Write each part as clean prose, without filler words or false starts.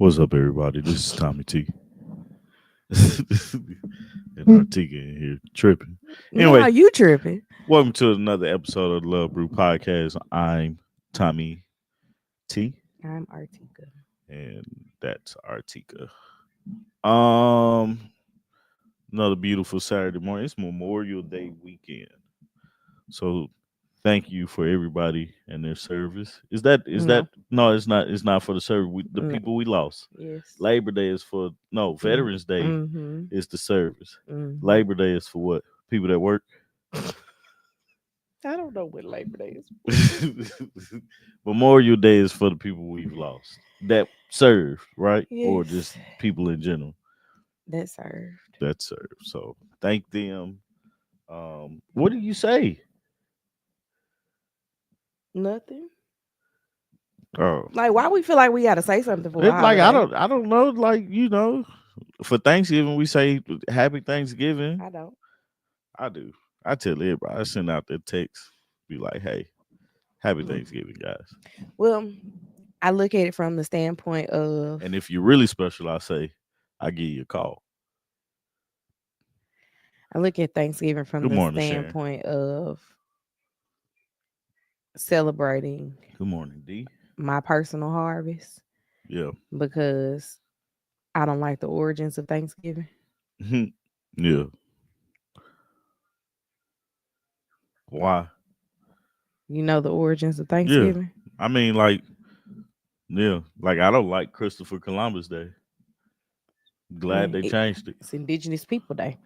What's up, everybody? This is Tommy T. And Artika in here tripping. Nah, Anyway, you tripping. welcome to another episode of the Love Brew Podcast. I'm Tommy T, I'm Artika. and that's Artika. Um, another beautiful Saturday morning. It's Memorial Day weekend, so thank you for everybody and their service. Is that No. no? It's not. It's not for the service. The No. people we lost. Yes. Labor Day is for no. Veterans Day Mm-hmm. is the service. Mm-hmm. Labor Day is for what? People that work. I don't know what Labor Day is. Memorial Day is for the people we've lost that served, right? Or Yes. just people in general That served. that serve. So thank them. What did you say? Nothing. Oh, Like, why we feel like we gotta say something for a it's like holiday? I don't know. Like for Thanksgiving we say Happy Thanksgiving. I don't. I do. I tell everybody. I send out the text. Be like, hey, Happy Thanksgiving, guys. Well, I look at it from the standpoint of And if you're really special, I say, I give you a call. I look at Thanksgiving from Good the morning, Sharon. standpoint of celebrating Good morning, D. my personal harvest Yeah. because I don't like the origins of Thanksgiving. Yeah. Why? You know the origins of Yeah. Thanksgiving? I mean, like, yeah. Like, I don't like Christopher Columbus Day. Glad Yeah, they changed it. it's Indigenous People Day.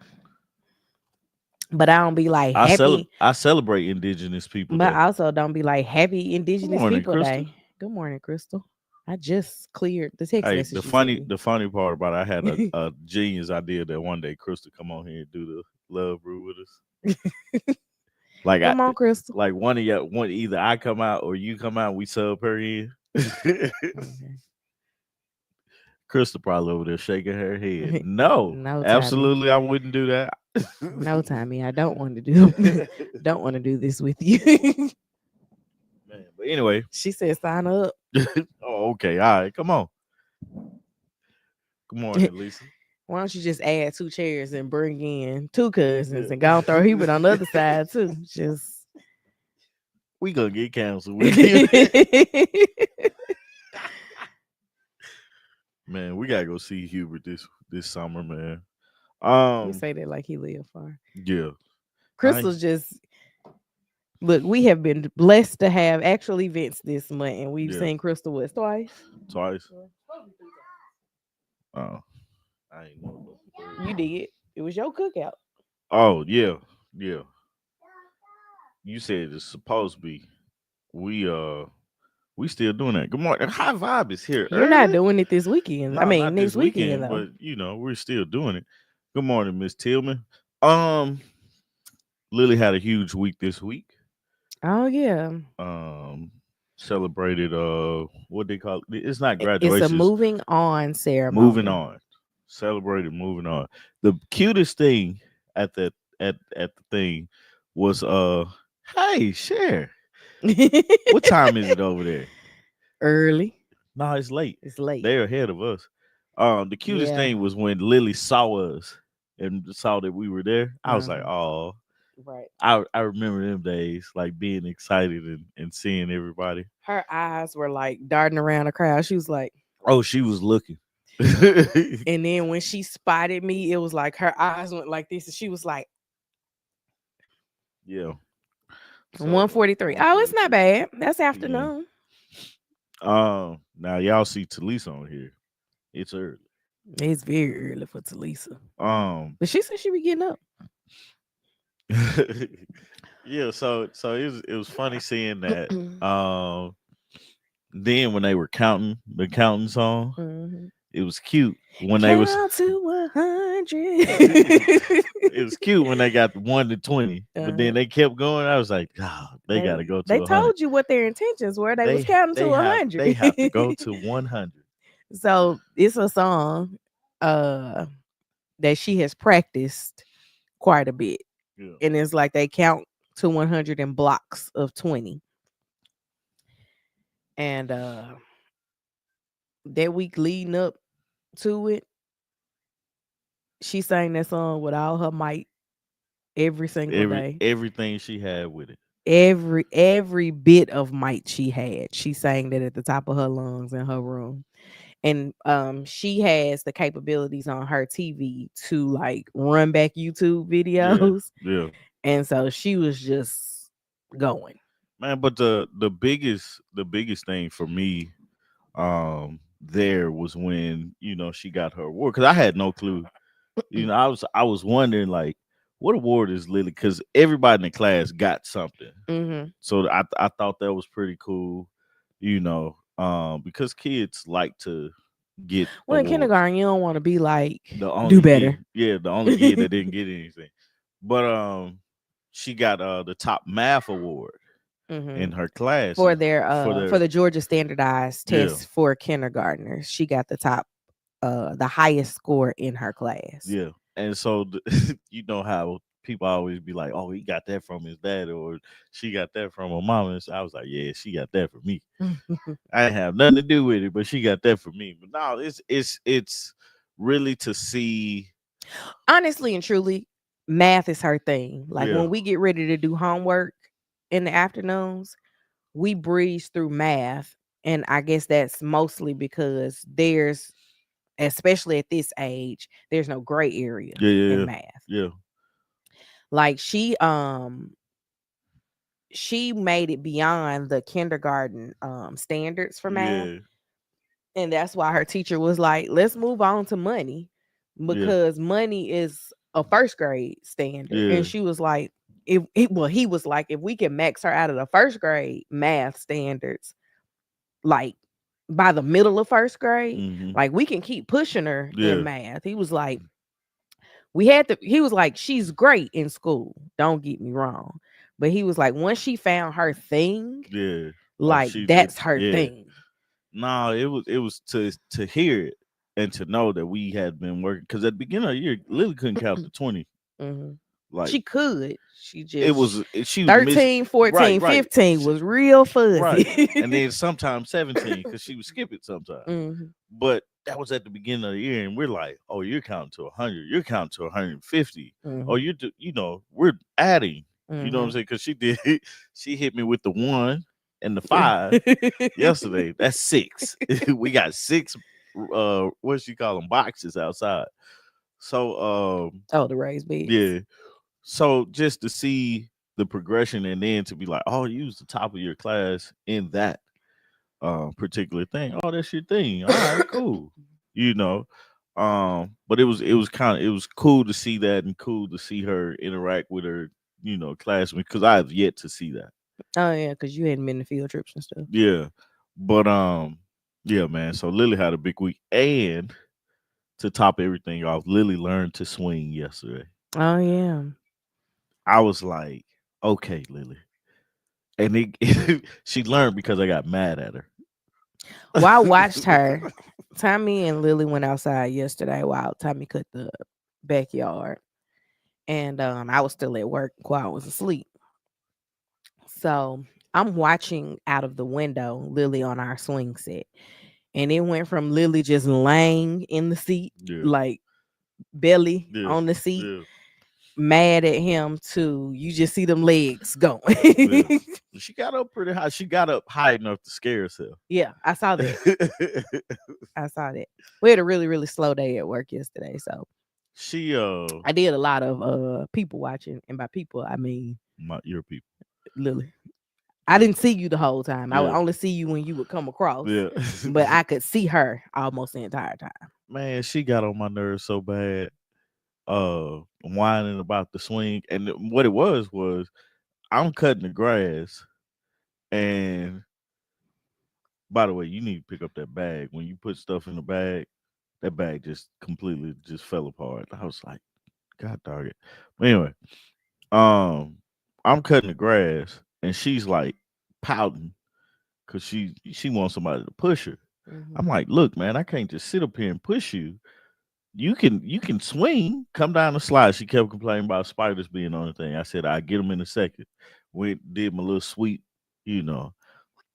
But I don't be like happy, I celebrate Indigenous People but Day. I also don't be like happy Good Indigenous morning, People Crystal. Day. Good morning, Crystal. I just cleared the text Hey, message you sent me. the funny part about it, I had a genius idea that one day Crystal come on here and do the love brew with us. Like I Come on, Crystal. like one either I come out or you come out and we sub her in. Okay. Crystal probably over there shaking her head. No, No, Tommy. absolutely I wouldn't do that. No, Tommy. I don't want to do don't want to do this with you. Man, but anyway. She said sign up. Oh, okay. All right. Come on. Good morning, Lisa. Why don't you just add 2 chairs and bring in 2 cousins and go and throw Hubert on the other side too? Just We gonna get canceled with you. Man, we gotta go see Hubert this summer, man. You say that like he live far. Yeah. Crystal's just look. We have been blessed to have actual events this month, and we've seen Crystal what twice. Twice. Oh, I ain't know. You did. It was your cookout. Oh yeah, yeah. You said it's supposed to be. We still doing that. Good morning. High vibe is here. You're not Early? doing it this weekend. No, I mean not next this weekend weekend, though. but we're still doing it. Good morning, Miss Tillman. Lily had a huge week this week. Oh yeah. Celebrated what they call it. It's not It's a graduation. moving on ceremony. Moving on. Celebrated moving on. The cutest thing at the at the thing was hey, share. What time is it over there? Early. No, it's late. It's late. They're ahead of us. The cutest Yeah. thing was when Lily saw us and saw that we were there. I was like, oh, Right. I remember them days, like being excited and seeing everybody. Her eyes were like darting around the crowd. She was like, Oh, she was looking. and then when she spotted me, it was like her eyes went like this, and she was like, Yeah. So, 1:43. Oh, it's not bad. That's Yeah. afternoon. Now y'all see Talisa on here. It's early. It's very early for Talisa. But she said she be getting up. Yeah, so it was funny seeing that. Then when they were counting the counting song, it was cute when they was Count to 100. It was cute when they got the 1 to 20, but then they kept going. I was like, oh, they got to go to. They 100. told you what their intentions were. They was counting to 100. They have to go to 100. So it's a song that she has practiced quite a bit. Yeah. And it's like they count to 100 in blocks of 20. And that week leading up to it, she sang that song with all her might every single day. Everything she had with it. Every bit of might she had, she sang that at the top of her lungs in her room. And she has the capabilities on her TV to like run back YouTube Yeah, videos. yeah, And so she was just going. man. But the biggest thing for me, there was when she got her award because I had no clue. I was wondering like, what award is Lily? Because everybody in the class got something, Hmm. so I thought that was pretty cool. Because kids like to get Well, in awards. kindergarten, you don't want to be like, The do only better. kid, yeah, the only kid that didn't get anything. But she got the top math award Hmm. in her class and for For their the Georgia standardized yeah, test for kindergartners, she got the highest score in her class. yeah. And so you know how people always be like, "Oh, he got that from his dad," or "She got that from her mom." And so I was like, "Yeah, she got that from me. I didn't have nothing to do with it, but she got that from me." But no, it's really to see, Honestly and truly, math is her thing. Like yeah, when we get ready to do homework in the afternoons, we breeze through math. And I guess that's mostly because especially at this age, there's no gray area yeah, in yeah, math. yeah, Like she made it beyond the kindergarten standards for math. yeah, And that's why her teacher was like, let's move on to money yeah, because money is a first grade standard. yeah. And she was like, he was like, if we can max her out of the first grade math standards, like by the middle of first grade, Hmm. like we can keep pushing her in Yeah, math. He was like, he was like, she's great in school. Don't get me wrong. But he was like, once she found her thing, yeah. Oh, like she it. that's her Yeah. thing. No, it was to hear it and to know that we had been working because at the beginning of the year, Lily couldn't count to 20. Hmm. Like She could. She it just was, she was missing. 13, Right, 14, right, 15 was real right. fuzzy. And then sometimes 17 because she would skip it sometimes. Hmm. But that was at the beginning of the year, and we're like, "Oh, you're counting to 100. You're counting to 150. Oh, Hmm. we're adding. You know what I'm Hmm. saying? Because she did, she hit me with the one and the five yesterday. That's six. We got six. What you call them, boxes outside. So, Oh, the raised beds. yeah. So just to see the progression, and then to be like, "Oh, you was the top of your class in that particular thing. Oh, that's your thing. All right, cool. You know. But it was cool to see that and cool to see her interact with her, classmates because I have yet to see that. Oh yeah, because you hadn't been to field trips and stuff. Yeah. But yeah, man. So Lily had a big week. And to top everything off, Lily learned to swing yesterday. Oh yeah. I was like, okay, Lily. And she learned because I got mad at her. Well, I watched her. Tommy and Lily went outside yesterday while Tommy cut the backyard. And I was still at work while I was asleep. So I'm watching out of the window Lily on our swing set. And it went from Lily just laying in the seat, Yeah. like belly Yeah. on the seat, Yeah. mad at him, to you just see them legs going. Yeah. She got up pretty high. She got up high enough to scare herself. Yeah, I saw that. I saw that. We had a really, really slow day at work yesterday. So She I did a lot of people watching. And by people, I mean your people. Lily. I didn't see you the whole time. I would Yeah. only see you when you would come across. Yeah. But I could see her almost the entire time. Man, she got on my nerves so bad. Whining about the swing. And what it was I'm cutting the grass. And by the way, you need to pick up that bag. When you put stuff in the bag, that bag just completely just fell apart. I was like, God dog it. But anyway, um, I'm cutting the grass and she's like pouting because she wants somebody to push her. Hmm. I'm like, look, man, I can't just sit up here and push you. You can swing, come down the slide. She kept complaining about spiders being on the thing. I said, I get them in a second. We did my little sweep, you know.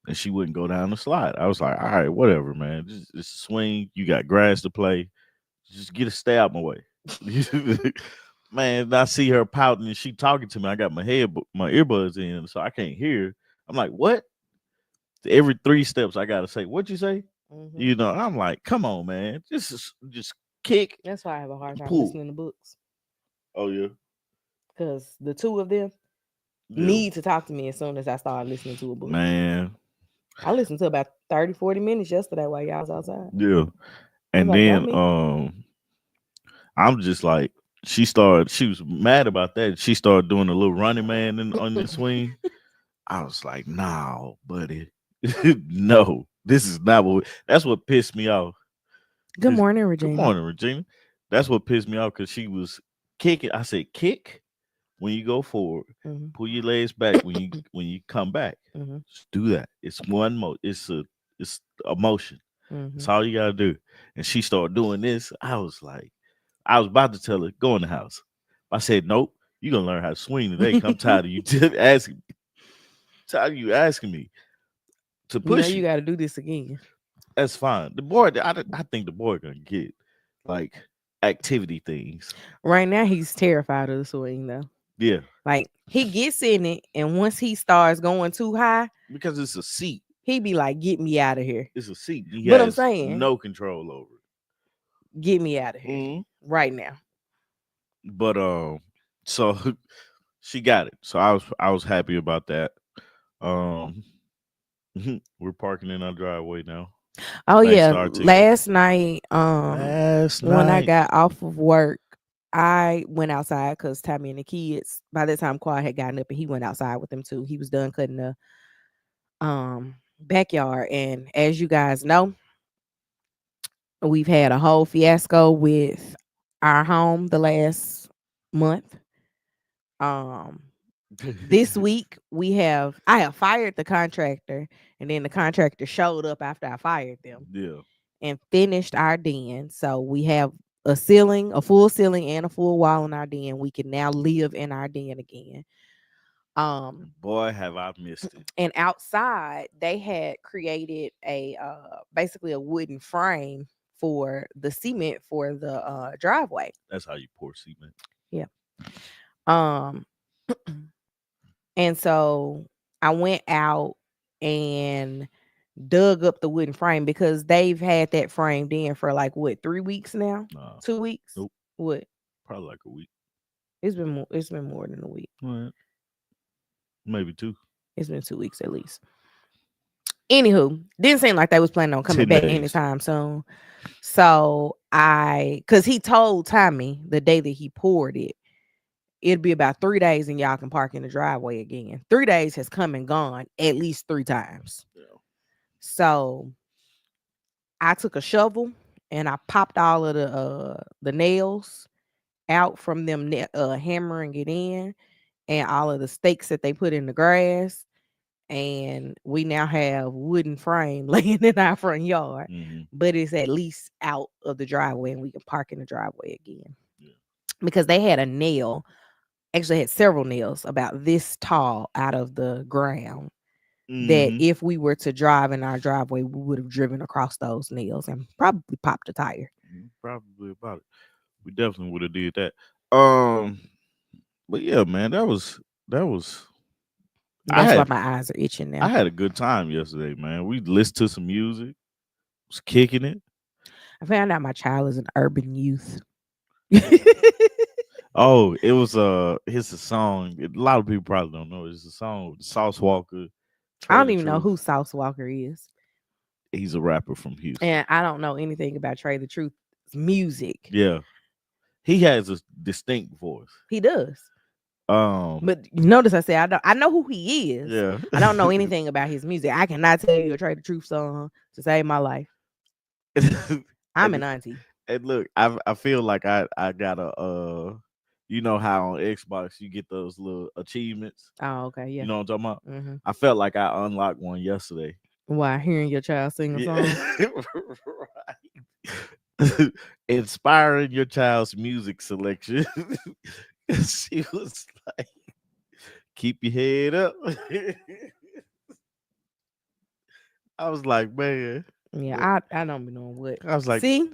and she wouldn't go down the slide. I was like, all right, whatever, man. Just swing. You got grass to play. Just get a stay out my way. Man, I see her pouting and she talking to me. I got my earbuds in, so I can't hear. I'm like, what? Every 3 steps, I gotta say, "What you say?" Hmm. You know, I'm like, come on, man. Just kick, That's why I have a hard time pull. listening to books Oh yeah, because the two of them yeah, need to talk to me as soon as I start listening to a book. man, I listened to about 30, 40 minutes yesterday while y'all was outside. yeah. I was And like, not then me. I'm just like, she started. She was mad about that. She started doing a little running man on the swing. I was like, no, buddy, no, this is not what. That's what pissed me off. Good 'Cause- morning, Good Regina. morning, Regina. That's what pissed me off because she was kicking. I said, kick when you go forward, Hmm. pull your legs back when you come back. Hmm. Just do that. It's one it's a motion. That's Hmm. all you gotta do. And she started doing this. I was about to tell her, go in the house. I said, nope, you're gonna learn how to swing today. 'Cause I'm tired of you asking me to You know, push you you. got to do this again. That's fine. The boy, I think the boy gonna get like activity things. Right now, he's terrified of the swing, though. Yeah, Like, he gets in it, and once he starts going too high, because it's a seat. he be like, get me out of here. It's a seat. He But I'm has saying, no control over get me out of it. here right now. But so she got it. So I was happy about that. Um, we're parking in our driveway now. Oh Thanks yeah, to Artica. last night, Last when I night. got off of work, I went outside because Tommy and the kids. By the time Quad had gotten up, and he went outside with them too. He was done cutting the backyard, and as you guys know, we've had a whole fiasco with our home the last month. Um, this week I have fired the contractor, and then the contractor showed up after I fired them Yeah. and finished our den. So we have a ceiling, a full ceiling, and a full wall in our den. We can now live in our den again. Um, Boy, have I missed it. and outside they had created a basically a wooden frame for the cement for the driveway. That's how you pour cement. Yeah. Um, and so I went out and dug up the wooden frame because they've had that framed in for like what 3 weeks now, Nah. 2 weeks. Nope. What? Probably like a week. It's been more than a week. All right. Maybe two. It's been 2 weeks at least. Anywho, didn't seem like they was planning on coming 10 back days. anytime soon. So cause he told Tommy the day that he poured it, it'd be about 3 days and y'all can park in the driveway again. 3 days has come and gone at least 3 times. Yeah. So I took a shovel and I popped all of the nails out from them hammering it in, and all of the stakes that they put in the grass. And we now have wooden frame laying in our front yard, Mm-hmm. but it's at least out of the driveway and we can park in the driveway again. Yeah. Because they had a nail, actually had several nails about this tall out of the ground, that Mm-hmm. if we were to drive in our driveway, we would have driven across those nails and probably popped a tire. Probably about it. We definitely would have did that. Um, but yeah, man, that was. I That's why had my eyes are itching I now. had a good time yesterday, man. We listened to some music, was kicking it. I found out my child is an urban youth. Oh, it was it's a song. A lot of people probably don't know. It's a song with Sauce Walker, I Trey don't the even know Truth. who Sauce Walker is. He's a rapper from Houston. And I don't know anything about Trey the Truth's music. Yeah, he has a distinct voice. He does. Um, But you notice I said I know who he is. yeah. I don't know anything about his music. I cannot tell you a Trey the Truth song to save my life. I'm an and auntie. and look, I feel like I got a you know how on Xbox you get those little achievements. Oh, okay, You yeah. know what I'm talking about? Mm-hmm. I felt like I unlocked one yesterday. Why hearing your child sing a song? Yeah. Right. Inspiring your child's music selection. She was like, keep your head up. I was like, man. Yeah, uh, I don't be knowing what. I was like, See,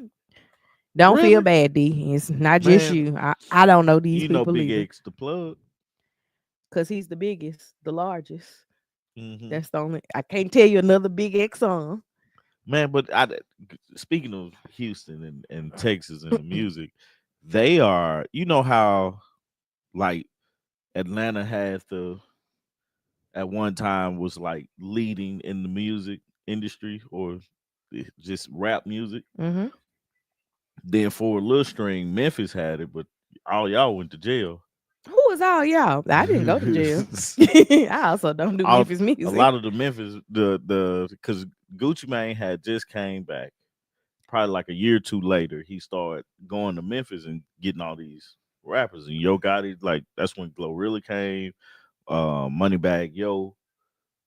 don't feel really? bad, D. It's not just Man, you. I don't know these you know people Big either. X the plug. Cause he's the biggest, the largest. Hmm. That's the only. I can't tell you another Big X song. Man, but speaking of Houston and Texas and the music, they are, you know how like Atlanta has the at one time was like leading in the music industry or just rap music. Mm-hmm. Then for a little string, Memphis had it, but all y'all went to jail. Who is all y'all? I didn't go to jail. I also don't do all Memphis a music. lot of the Memphis the because Gucci Mane had just came back probably like a year or two later. He started going to Memphis and getting all these rappers and Yo Gotti, like that's when Glorilla came, Moneybag Yo,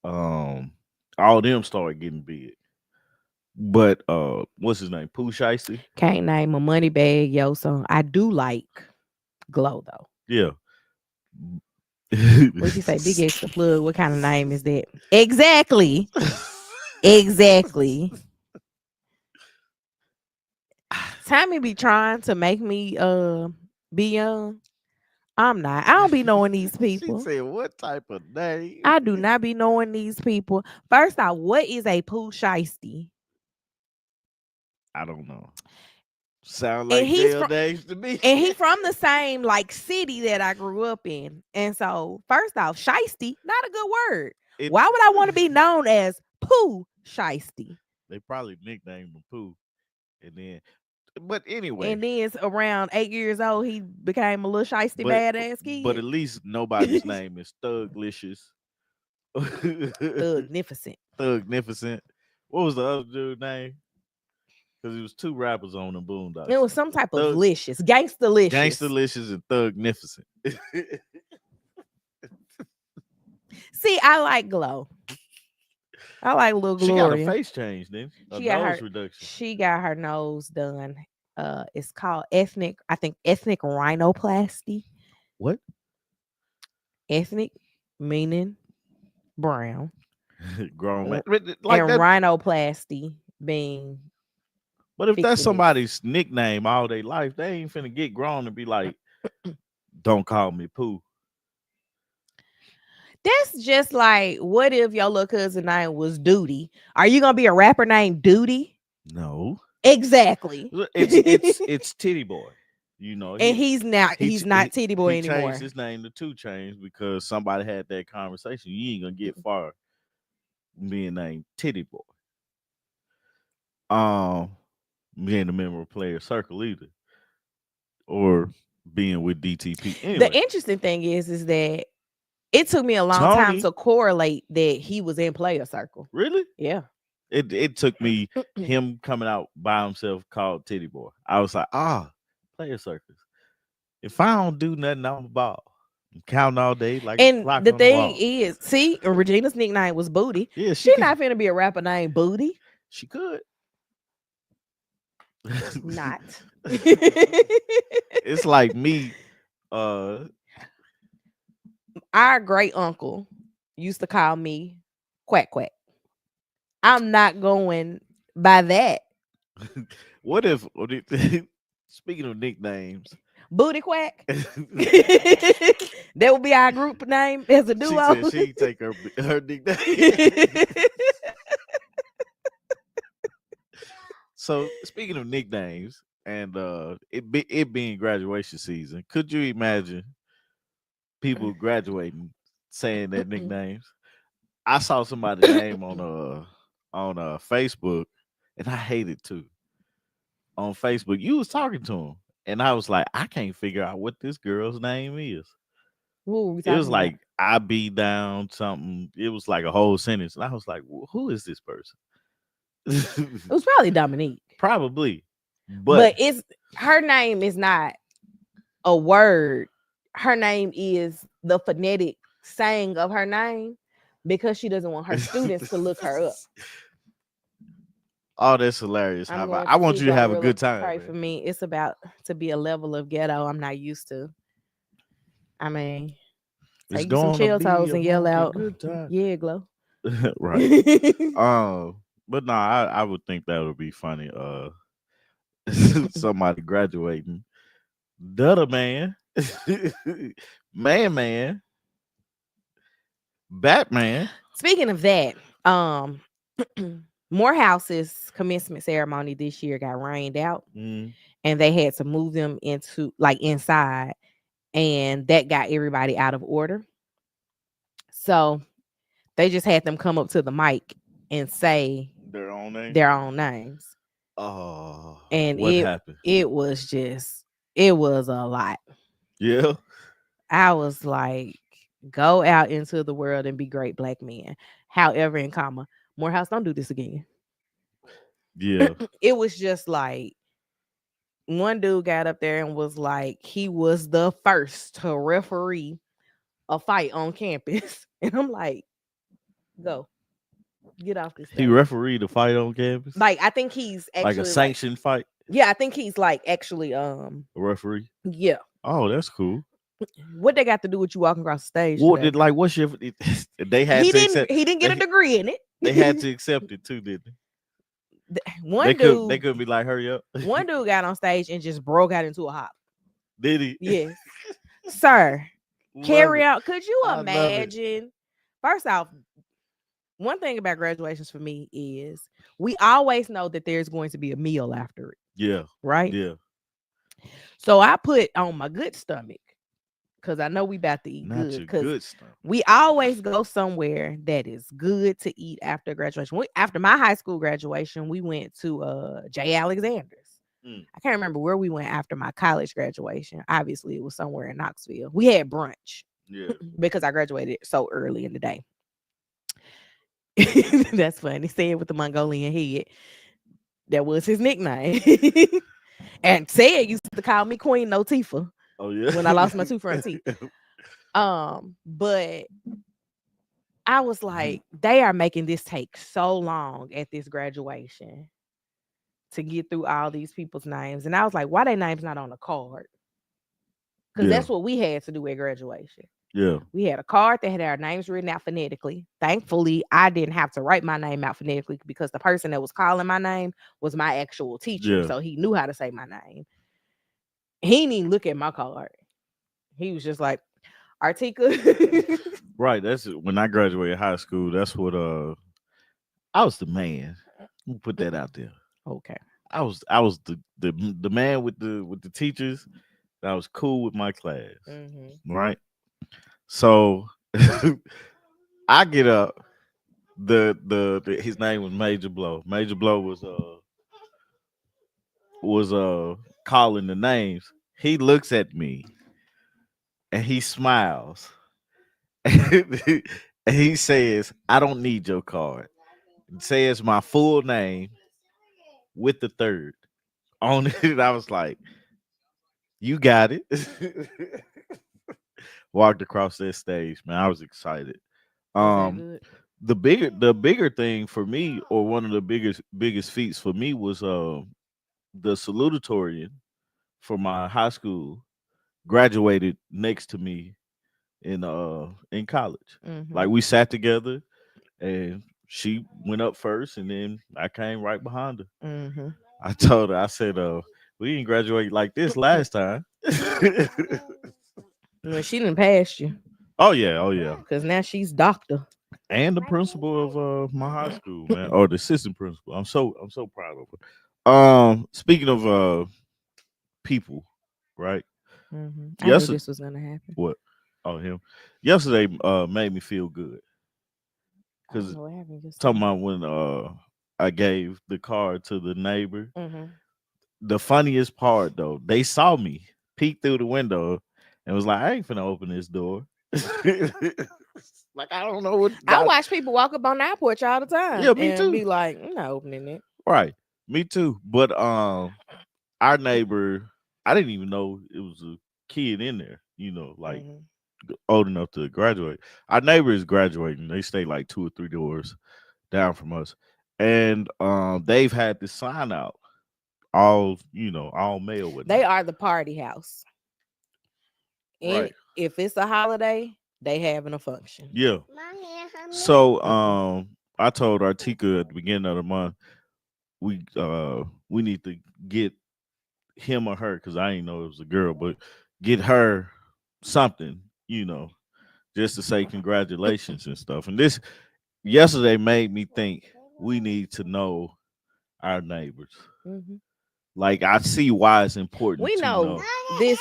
um, all them started getting big. But what's his name? Pooh Shiesty? Can't name a money bag, yo. So I do like Glow though. Yeah. What you say? Big X the plug. What kind of name is that? Exactly. Exactly. Tammy be trying to make me be young. I'm not. I don't be knowing these She people. said, "What type of name?" I do not be knowing these people. First off, what is a poo shiesty? I don't know. Sound And like he's jail from days to me. and he from the same like city that I grew up in. And so, first off, shiesty, not a good word. it Why would I want to be known as poo shiesty? They probably nicknamed him Pooh, and then, but anyway, And then it's around 8 years old, he became a little shiesty but badass but kid. at least nobody's name is Thuglicious, Thugnificent. Thugnificent. What was the other dude's name? Because it was two rappers on the Boondocks. It was some type of Thug licious, gangsterlicious. Gangsterlicious and Thugnificent. See, I like Glow. I like little She got a Gloria. face change, then a She got nose her reduction. she got her nose done. It's called ethnic, I think ethnic rhinoplasty. What? Ethnic meaning brown. Grown man, r- like And that. rhinoplasty being But if that's fixing it. somebody's nickname all their life, they ain't finna get grown and be like, "Don't call me Pooh." That's just like, what if your little cousin name was Duty? Are you gonna be a rapper named Duty? No, Exactly. it's Titty Boy. You know, And he's not he he's ch- not Titty Boy he changed anymore. his name to Two Chains because somebody had that conversation. You ain't gonna get far being named Titty Boy. Um, being a member of Player Circle either, or being with DTP. The Anyway, interesting thing is that it took me a long time Tony, to correlate that he was in Player Circle. really? Yeah. It took me him coming out by himself called Titty Boy. I was like, Player Circus. If I don't do nothing, I'm a ball. I'm counting all day like a And clock the on the thing wall. is, see, Regina's nickname was Booty. Yeah, She not finna be a rapper named Booty. she could. Not. It's like me. Uh, Our great uncle used to call me Quack Quack. I'm not going by that. what if? Speaking of nicknames, Booty Quack. That would be our group name as a she duo. said she take her nickname. So speaking of nicknames and it being graduation season, could you imagine people graduating saying their nicknames? I saw somebody's name on Facebook, and I hate it too. On Facebook, you was talking to him, and I was like, I can't figure out what this girl's name is. What were we It was talking about? like I be down something. It was like a whole sentence, and I was like, who is this person? It was probably Dominique. Probably, but But it's her name is not a word. Her name is the phonetic saying of her name because she doesn't want her students to look her up. oh, that's hilarious. I'm going I to want see you to have a Glorilla. good time, Pray for man. me. It's about to be a level of ghetto I'm not used to. I mean, It's take you some gonna chill be toes a and yell funky out, good time. yeah, Glow. Right. But no, I would think that would be funny. Somebody graduating, Dutter man, man, Batman. Speaking of that, Morehouse's commencement ceremony this year got rained out, Mm, and they had to move them into like inside, and that got everybody out of order. So they just had them come up to the mic and say their own name. their own names, Oh, and what it happened? it was just it was a lot. Yeah, I was like, go out into the world and be great black men. However, in comma, Morehouse, don't do this again. yeah, It was just like one dude got up there and was like, he was the first to referee a fight on campus. And I'm like, go get off this he stage. refereed a fight on campus, Like, I think he's like a actually like, sanctioned fight. yeah, I think he's like actually, A referee. yeah. Oh, that's cool. What they got to do with you walking across the stage What today? did like? What's your? They had to accept. He didn't get a They degree in they had it. to accept it too, didn't they? One They dude couldn't be like, hurry up. One dude got on stage and just broke out into a hop. Did he? Yes. Sir, Love carry it. out. Could you I love it. imagine? First off, one thing about graduations for me is we always know that there's going to be a meal after it, Yeah, right? yeah. So I put on my good stomach because I know we about to eat Not good. your Because good stuff. we always go somewhere that is good to eat after graduation. After my high school graduation, we went to J. Alexander's. Mm, I can't remember where we went after my college graduation. Obviously, it was somewhere in Knoxville. We had brunch yeah. because I graduated so early in the day. That's funny. Say it with the Mongolian head. That was his nickname. And Ted used to call me Queen No Tifa Oh yeah. when I lost my two front teeth. But I was like, they are making this take so long at this graduation to get through all these people's names. And I was like, why their names not on a card? Because Yeah. that's what we had to do at graduation. Yeah. We had a card that had our names written out phonetically. Thankfully, I didn't have to write my name out phonetically because the person that was calling my name was my actual teacher. Yeah. So he knew how to say my name. He didn't even look at my card. He was just like, Artika. Right. That's it. When I graduated high school. That's what. I was the man. Let me put that out there. Okay. I was the man with the teachers. That was cool with my class. Mm-hmm. Right. So I get up. His name was Major Blow. Major Blow was calling the names. He looks at me and he smiles. And he says, I don't need your card. It says my full name with the third on it. I was like, you got it. Walked across that stage, man. I was excited. Was that Um good? the bigger thing for me, or one of the biggest feats for me, was the salutatorian for my high school graduated next to me in college. Mm-hmm. Like we sat together and she went up first and then I came right behind her. Mm-hmm. I told her, I said, we didn't graduate like this last time. Well, she didn't pass you Oh yeah, oh yeah. because now she's doctor. And the principal of my high school, man. Or the assistant principal. I'm so proud of her. Speaking of people, right? Mm-hmm. I knew Yes, this was gonna happen. what? Oh, him. Yesterday made me feel good I don't because know what happened talking yesterday. about when I gave the card to the neighbor. Mm-hmm. The funniest part though, they saw me peek through the window and was like, "I ain't finna open this door." Like I don't know what. I watch people walk up on our porch all the time Yeah, me and too. be like, I'm not opening it. Right, me too. But our neighbor, I didn't even know it was a kid in there. Like Mm-hmm. old enough to graduate. Our neighbor is graduating. They stay like 2 or 3 doors down from us, and they've had this sign out, all male They whatnot. are the party house. And Right. if it's a holiday, they having a function. Yeah. So Mm-mm. I told Artika at the beginning of the month we need to get him or her because I didn't know it was a girl, but get her something, just to say congratulations and stuff. And this yesterday made me think we need to know our neighbors. Hmm. Like I see why it's important We to know know. this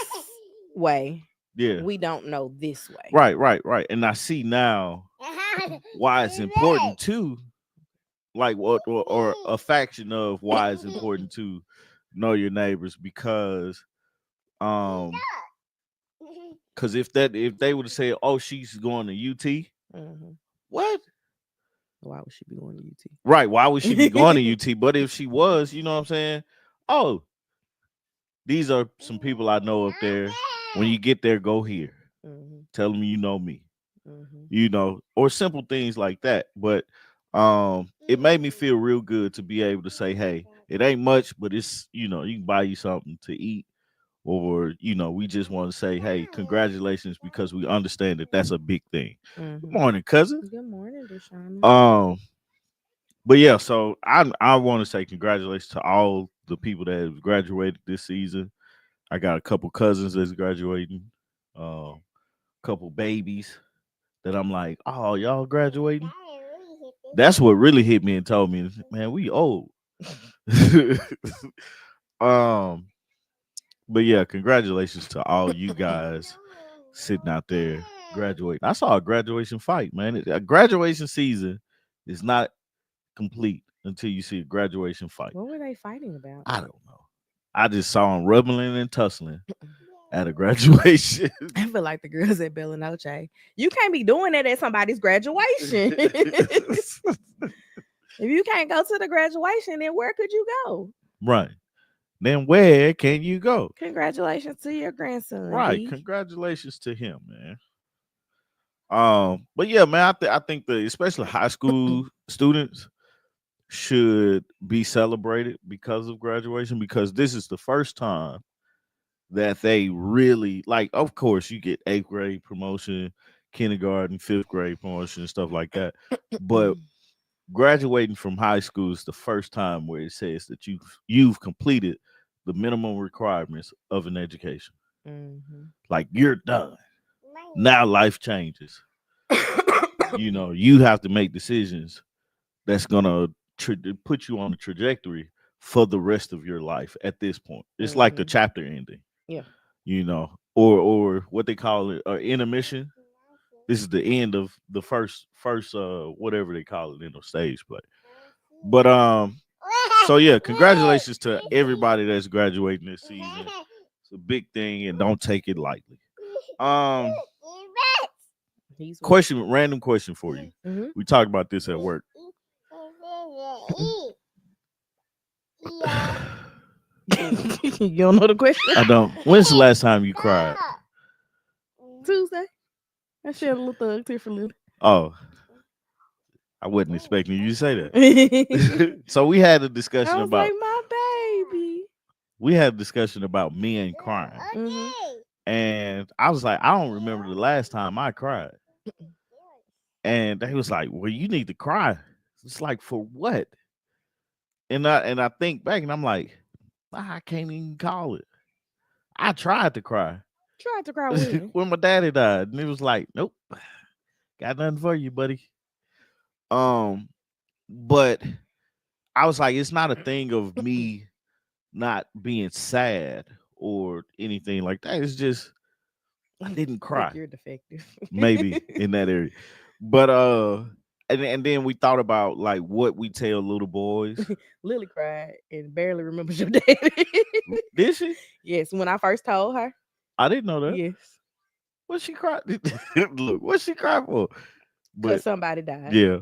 way. Yeah. We don't know this way. Right. And I see now why it's important to like what or a faction of why it's important to know your neighbors um because if they would have said, oh, she's going to UT, Hmm. what? Why would she be going to Right, why would she be going to UT? UT? But if she was, you know what I'm saying? Oh, these are some people I know up there. When you get there, go here. Hmm. Tell them you know me. Hmm. Or simple things like that. But it made me feel real good to be able to say, hey, it ain't much, but it's you can buy you something to eat, or we just want to say, hey, congratulations, because we understand that that's a big thing. Good Hmm. morning, cousin. Good morning, Deshauna. Um, but yeah, so I want to say congratulations to all the people that have graduated this season. I got a couple cousins that's graduating, a couple babies that I'm like, oh, y'all graduating. That's what really hit me and told me, man, we old. um, but yeah, congratulations to all you guys sitting out there graduating. I saw a graduation fight, man. A graduation season is not complete until you see a graduation fight. What were they fighting about? I don't know. I just saw them rubbling and tussling at a graduation. I feel like the girls at Bella Noche. You can't be doing that at somebody's graduation. If you can't go to the graduation, then where could you go? Right. Then where can you go? Congratulations to your grandson, Right. D. Congratulations to him, man. But yeah, man, I think that especially high school students should be celebrated because of graduation, because this is the first time that they really like. Of course, you get eighth grade promotion, kindergarten, fifth grade promotion, and stuff like that. But graduating from high school is the first time where it says that you've completed the minimum requirements of an education. Hmm. Like you're done. Now life changes. You have to make decisions that's gonna put you on the trajectory for the rest of your life. At this point, it's like the Hmm. chapter ending. Yeah. Or what they call it, intermission. This is the end of the first whatever they call it in the stage play. But so yeah, congratulations to everybody that's graduating this season. It's a big thing, and don't take it lightly. Um, He's what? random question for you. Hmm. We talked about this at work. You don't know the question? I don't. When's the last time you cried? Tuesday. I shared a little thug tear for little. Oh, I wasn't expecting you to say I that. So we had a discussion was like, about my baby. men crying, Hmm. and I was like, I don't remember the last time I cried. And they was like, well, you need to cry. It's like, for what? And I think back, and I'm like, I can't even call it. I tried to cry Tried to cry when? when my daddy died, and it was like, nope, got nothing for you, buddy. Um, but I was like, it's not a thing of me not being sad or anything like that. It's just I didn't Like cry, you're defective. maybe in that area. But and then we thought about like what we tell little boys. Lily cried and barely remembers your daddy. Did she? Yes, when I first told her. I didn't know that. Yes, What she cried? Look, what she cried for? because But somebody died. yeah,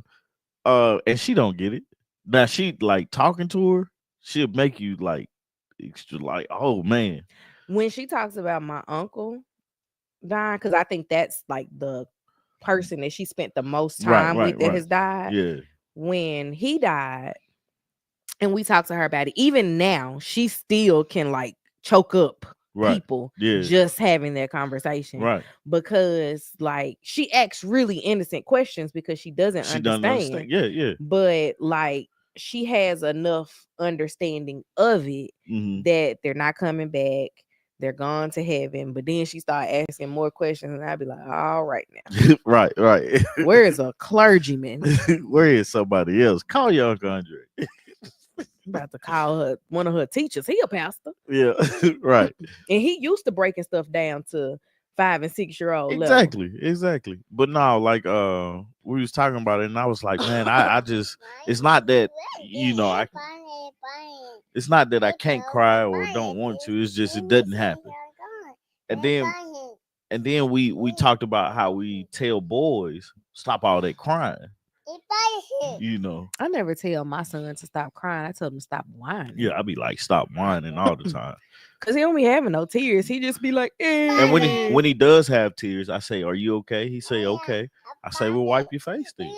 and she don't get it. Now she like talking to her, she'll make you like extra like, oh man. When she talks about my uncle dying, because I think that's like the person that she spent the most Right, time right, with that right. has died. Yeah. When he died, and we talked to her about it, even now, she still can like choke up Right. people Yeah. just having that conversation, Right. because like she asks really innocent questions because she doesn't She doesn't understand, understand. Yeah. Yeah. but like she has enough understanding of it Hmm. that they're not coming back, they're gone to heaven. But then she started asking more questions, and I'd be like, all right, now Right. Right. where is a clergyman? Where is somebody else? Call your Uncle Andre. I'm about to call her one of her teachers. He a pastor. Yeah. Right. And he used to breaking stuff down to 5 and 6 year old level. Exactly. Exactly. But no, like we was talking about it and I was like, man, I just it's not that I it's not that I can't cry or don't want to. It's just it doesn't happen. And then we talked about how we tell boys stop all that crying. You know. I never tell my son to stop crying. I tell him to stop whining. Yeah, I be like, stop whining all the time. Cause he don't be having no tears. He just be like, And when he eh. when he does have tears, I say, "Are you okay?" He say, "Okay." I say, "Well, wipe your face then."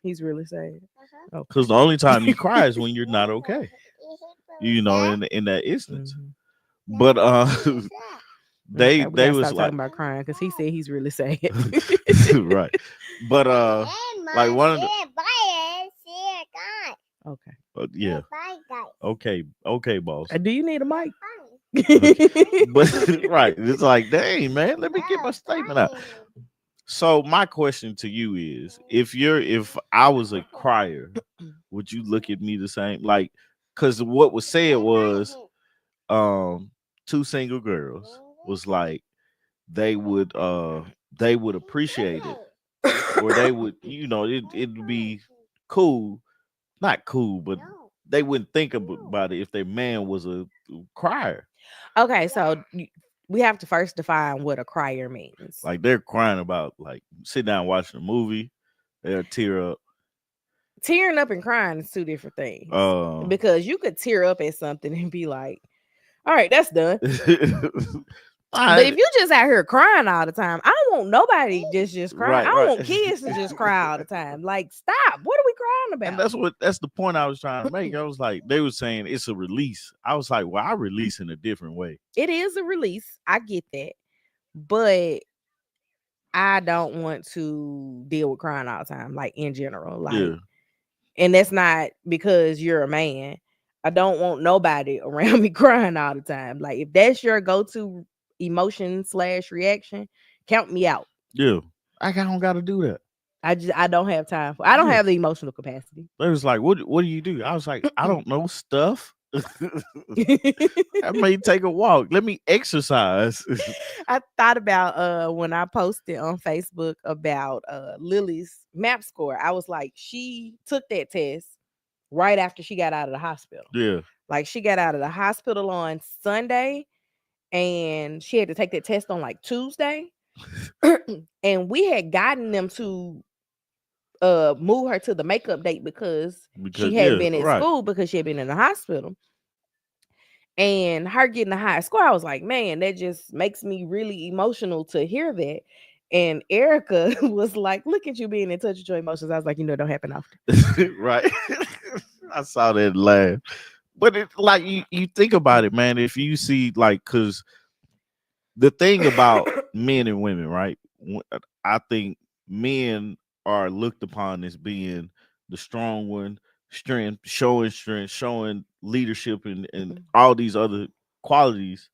He's really sad. Okay. Because the only time you cry is when you're not okay. In that instance. Mhm. But Okay, we they gotta was stop like talking about crying because he said he's really sad. right. But like one of the Okay. yeah. Okay, boss. Do you need a mic? But right, it's like, dang man, let me get my statement out. So my question to you is, if I was a crier, would you look at me the same? Like, because what was said was, um, two single girls was like they would appreciate it, or they would, it'd be cool, not cool, but they wouldn't think about it if their man was a crier. Okay, so we have to first define what a crier means. Like they're crying about like sit down watching a movie, they'll tear up. Tearing up and crying is two different things. Uh, Because you could tear up at something and be like, all right, that's done. But if I, you just out here crying all the time, I don't want nobody just crying. I right, don't right. want kids to just cry all the time. Like, stop. What are we crying And about? that's the point I was trying to make. I was like, they were saying it's a release. I was like, well, I release in a different way. It is a release. I get that. But I don't want to deal with crying all the time, like in general. Like, Yeah, and that's not because you're a man. I don't want nobody around me crying all the time. Like, if that's your go-to emotion/reaction, count me out. yeah. I don't got to do that. I don't have time for. I don't Yeah. have the emotional capacity. They was like, what do you do? I was like, I don't know stuff. I may take a walk. Let me exercise. I thought about when I posted on Facebook about Lily's map score. I was like, she took that test right after she got out of the hospital. Yeah. Like, she got out of the hospital on Sunday and she had to take that test on like Tuesday. And we had gotten them to move her to the makeup date because Because she hadn't yeah, been at right. school because she had been in the hospital. And her getting a high score, I was like, man, that just makes me really emotional to hear that. And Erica was like, look at you being in touch with your emotions. I was like, it don't happen often. Right. I saw that laugh. But it like you think about it, man. If you see like, cause the thing about men and women, right? I think men are looked upon as being the strong one, strength, showing leadership and all these other qualities.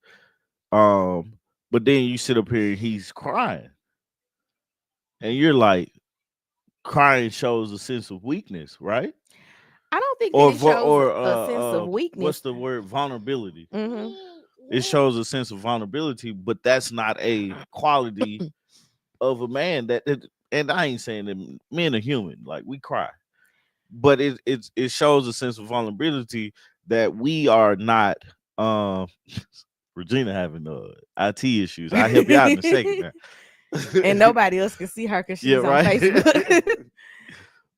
Um, but then you sit up here and he's crying. And you're like, crying shows a sense of weakness, right? I don't think that Or it shows a sense of what's weakness. the word? Vulnerability. Hmm. It shows a sense of vulnerability, but that's not a quality of a man and I ain't saying that men are human, like we cry, but it shows a sense of vulnerability that we are not. Um, Regina having IT issues. I'll help you out in a second now. And nobody else can see her because Yeah, she's on right. Facebook.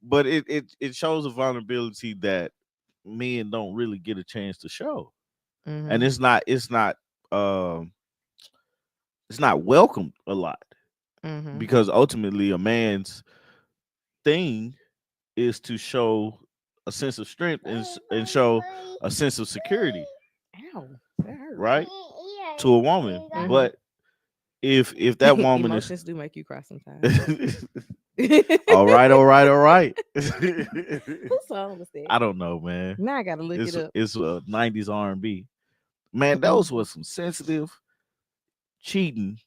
But it shows a vulnerability that men don't really get a chance to show, and Hmm. um it's not welcomed a lot Hmm. because ultimately a man's thing is to show a sense of strength and show a sense of security, Ow, that right? To a woman. Mhm. But if that woman is Emotions do make you cry sometimes. all right, all right, all right. Whose song was that? I don't know, man. Now I gotta look it up. It's 90s R&B. Man, those was some sensitive cheating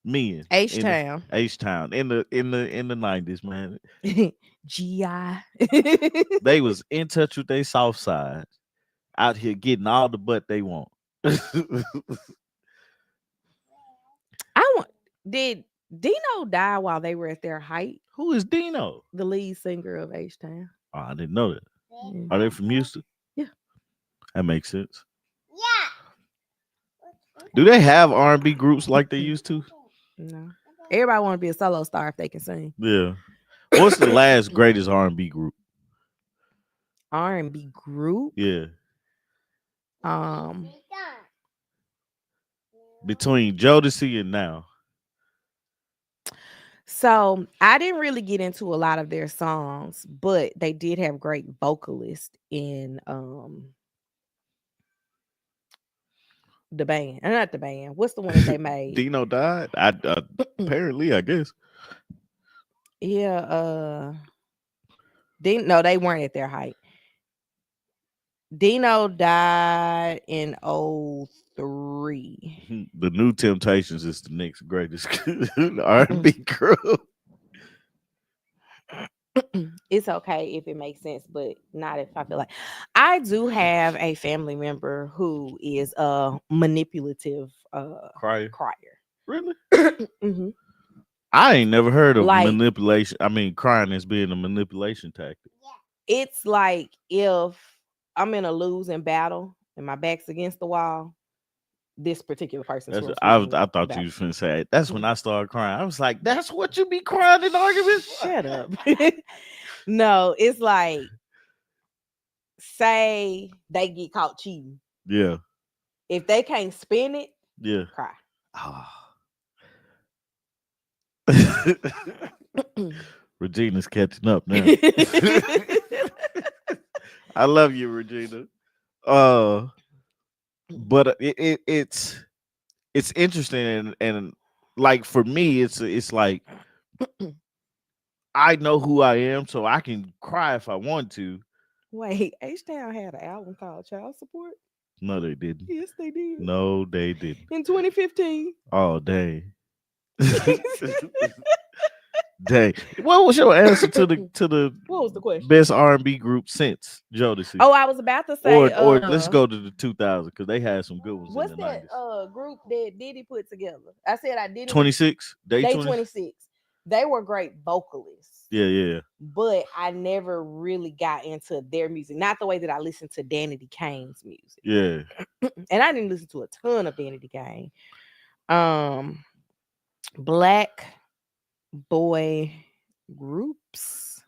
men H in the Town. H Town in the 90s, man. GI. They was in touch with their south side, out here getting all the butt they want. I want. Did Dino die while they were at their height? Who is Dino? The lead singer of H Town. Oh, I didn't know that. Yeah. Are they from Houston? Yeah. That makes sense. Do they have R&B groups like they used to? No. Everybody want to be a solo star if they can sing. Yeah. What's the last greatest R&B group? R&B group. Yeah. Um. Between Jodeci and now. So I didn't really get into a lot of their songs, but they did have great vocalists in the band. Not the band. What's the one that they made? Dino died. Apparently, I guess. Yeah, no, they weren't at their height. Dino died in 03. The New Temptations is the next greatest R&B group. It's okay if it makes sense, but not if I feel like I do have a family member who is a manipulative Crier. crier. Really? Hmm. I ain't never heard of Like, manipulation. I mean, crying as being a manipulation tactic. it's like if I'm in a losing battle and my back's against the wall, this particular person's That's who's I losing I the thought you battle. was finna say it. That's when I started crying. I was like, that's what you be crying in arguments for? Shut up. No, it's like, say they get caught cheating. Yeah. If they can't spin it, Yeah. cry. Ah. Regina's catching up now. I love you, Regina. But it's interesting and like for me, it's like I know who I am, so I can cry if I want to. Wait, H Town had an album called Child Support? No, they didn't. Yes, they did. No, they didn't. In 2015. Oh, dang. Dang. What was your answer to the What was the question? best R&B group since Jodeci? Oh, I was about to say, Or let's go to the 2000s because they had some good ones what's in the that 90s. group that Diddy put together? I said I didn't. 26 day They 20. 26. They were great vocalists. Yeah. But I never really got into their music. Not the way that I listened to Danity Kane's music. Yeah. And I didn't listen to a ton of Danity Kane. Black boy groups.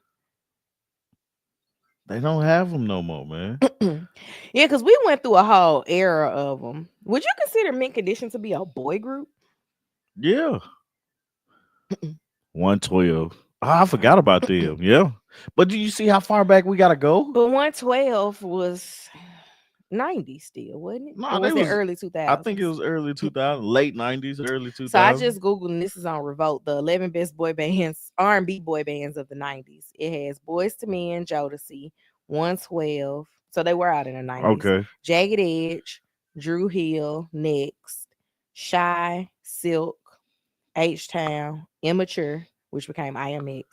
They don't have them no more, man. Yeah, because we went through a whole era of them. Would you consider Mint Condition to be a boy group? Yeah. 112. Oh, I forgot about them. Yeah. But do you see how far back we gotta go? But 112 was 90 still, wasn't it? No, Or they was it was early I 2000s? think it was early 2000, late 90s, early So I 2000s. just Googled, and this is on Revolt, the 11 best boy bands, R&B boy bands of the 90s. It has Boys to Men, Jodeci, 112. So they were out in the 90s. Okay. Jagged Edge, Drew Hill, Next, Shy, Silk, H Town, Immature, which became IMX,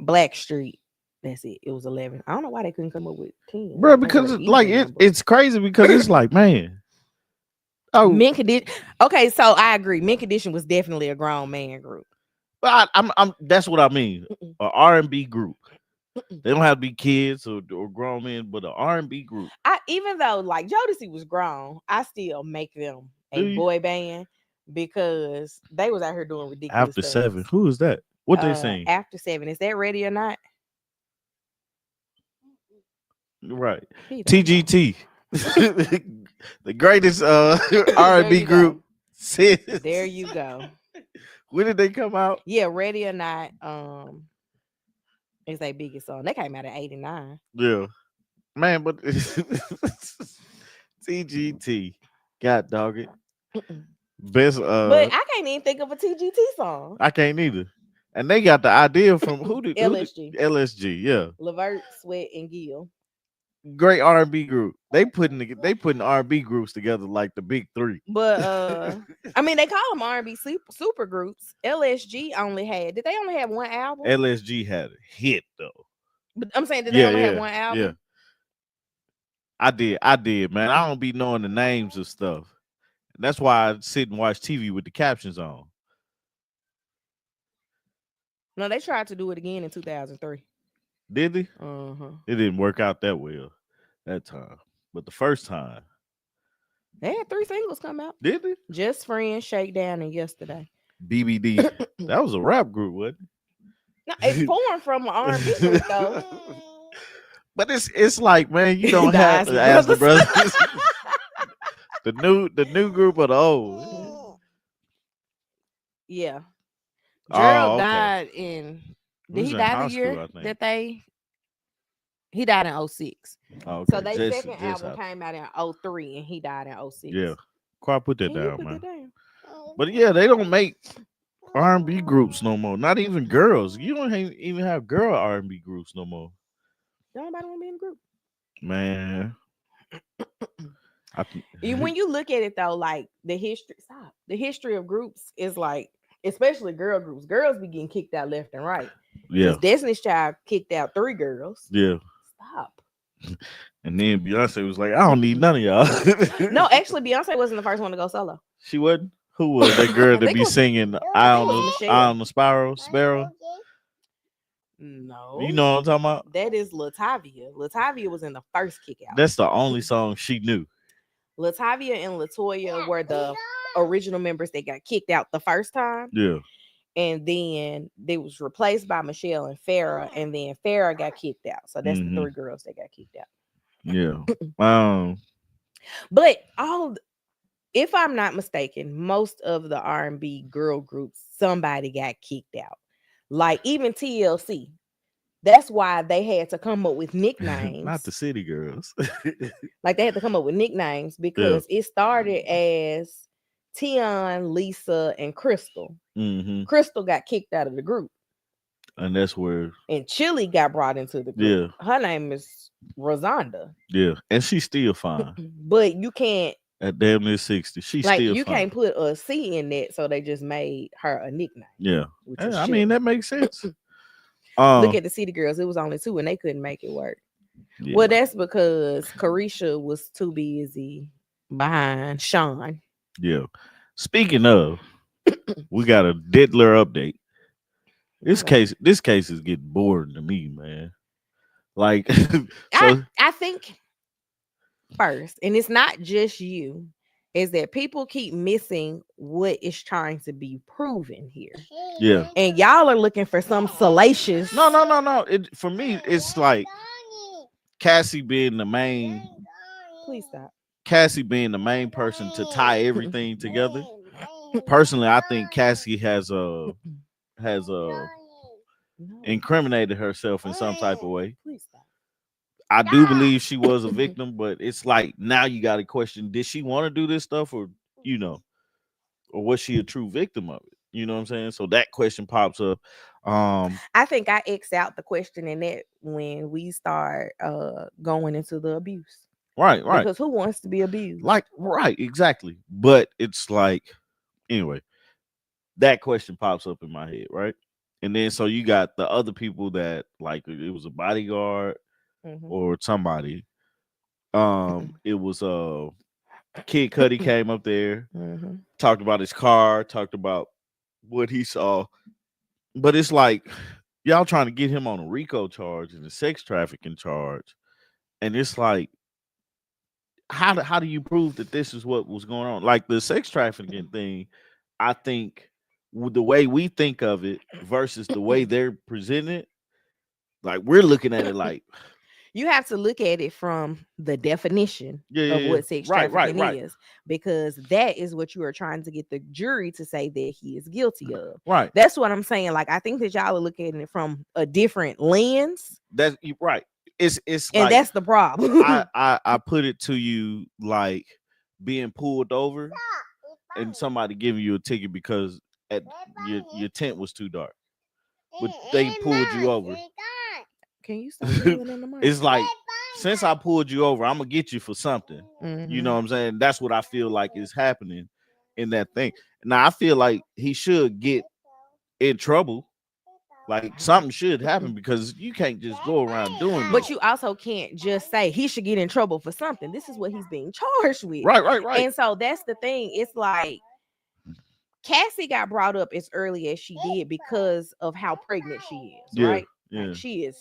Blackstreet. That's it. It was 11. I don't know why they couldn't come up with 10. Bro, They because were an like even number. it's crazy because it's like, man. Oh, Mint Condition. Okay, so I agree. Mint Condition was definitely a grown man group. but I'm that's what I mean. Mm-mm. A R&B group. Mm-mm. They don't have to be kids or grown men, but an R&B group. Even though like Jodeci was grown, I still make them Do a you? boy band because they was out here doing ridiculous After things. 7. Who is that? What they saying? After 7. Is that ready or not? Right. He don't know. TGT. The greatest There R&B you group go. since. There you go. When did they come out? Yeah, ready or not. Is their biggest song. They came out in 89. Yeah. Man, but TGT. God dog it. Mm-mm. Best But I can't even think of a TGT song. I can't either. And they got the idea from who did LSG, LSG, yeah. Levert, Sweat, and Gill. Great R&B group. They putting R&B groups together like the big three. But I mean, they call them R&B super groups. LSG only had. Did they only have one album? LSG had a hit though. But I'm saying, did they Yeah, only have yeah, one yeah. album? I did, man. I don't be knowing the names of stuff. That's why I sit and watch TV with the captions on. No, they tried to do it again in 2003. Did they? Uh huh. It didn't work out that well that time. But the first time, They had 3 singles come out: did they? Just Friends, Shakedown, and Yesterday. BBD. That was a rap group, wasn't No, it's it? formed from an R&B group though. But it's like, man, you don't The have Isley the Ashley Brothers. Brothers. the new group of the old. Yeah, Gerald Oh, okay. died in. We Did was he in die the high school, year I think. that they? He died in '06. Oh, So okay. their second Just album happened. came out in '03, and he died in Yeah. '06. Quite put that Can you down, put that man. down? But yeah, they don't make R&B groups no more. Not even girls. You don't even have girl R&B groups no more. Don't nobody want to be in the group. Man, I think When you look at it though, like the history of groups is like, especially girl groups. Girls be getting kicked out left and right. yeah, Because Destiny's Child kicked out 3 girls. yeah. Stop. And then Beyonce was like, I don't need none of No, y'all. actually, Beyonce wasn't the first one to go solo. She wasn't. Who was that girl I that think it be was. singing I think it was Eye Michelle. on the Sparrow? You No, know what I'm talking about? that is Latavia. Latavia was in the first kick out. That's the only song she knew. Latavia and Latoya were the original members that got kicked out the first time. Yeah. And then they was replaced by Michelle and Farrah, and then Farrah got kicked out. So that's the Hmm. 3 girls that got kicked out. Yeah. Um. But if I'm not mistaken, most of the R&B girl groups, somebody got kicked out. Like even TLC. That's why they had to come up with Not the nicknames. city girls. Like they had to come up with nicknames Yeah. because it started as Tion, Lisa, and Crystal. Hmm. Crystal got kicked out of the group, And that's where, and Chili got brought into the group. yeah, Her name is Rosanda, yeah. And she's still fine. but you can't At damn near 60. She's like still you fine. can't put a C in that, so they just made her a nickname, Yeah. which is Yeah, I Chili. mean, that makes sense. Look at the City Girls; it was only 2, and they couldn't make it work. Yeah. Well, that's because Carisha was too busy behind Sean. Yeah. Speaking of, we got a Diddler update. This Okay. case is getting boring to me, man. Like, I so I think first, and it's not just you, is that people keep missing what is trying to be proven here. yeah. And y'all are looking for some salacious. No. For me, it's like Cassie being the main Please stop. Cassie being the main person to tie everything together. Personally, I think Cassie has No, incriminated herself in some type of way. please stop. I do believe she was a victim, but it's like now you got to question: did she want to do this stuff, or you know, or was she a true victim of it? You know what I'm saying? So that question pops up. I think I X out the question in that when we start going into the abuse. Right, Because who wants to be abused? like right, exactly. But it's like anyway, that question pops up in my head, right? And then so you got the other people that like it was a bodyguard Mhm. or somebody. It was Kid Cudi came up there, Mhm. talked about his car, talked about what he saw. But it's like y'all trying to get him on a RICO charge and a sex trafficking charge. And it's like, how do you prove that this is what was going on? Like the sex trafficking thing, I think with the way we think of it versus the way they're presented, like we're looking at it like, You have to look at it from the definition of yeah. what sex Right. trafficking is, because that is what you are trying to get the jury to say that he is guilty of. Right. That's what I'm saying. Like, I think that y'all are looking at it from a different lens, That's right. It's and like that's the problem. I put it to you like being pulled over and somebody giving you a ticket because at your tent was too dark, but they pulled you over. Can you stop yelling in the mic? It's like, since I pulled you over, I'm gonna get you for something. You know Mm-hmm. what I'm saying? That's what I feel like is happening in that thing. Now I feel like he should get in trouble. Like something should happen because you can't just go around doing But this. you also can't just say he should get in trouble for something. This is what he's being charged with. Right, right, right. And so that's the thing. It's like Cassie got brought up as early as she did because of how pregnant she is, Yeah, right? yeah, Like she is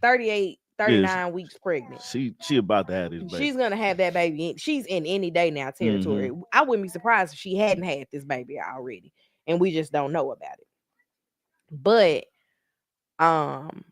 38, yes. 39 weeks pregnant. She about to have this baby. She's gonna have that baby. She's in any day now territory. Mm-hmm. I wouldn't be surprised if she hadn't had this baby already, and we just don't know about it. But um,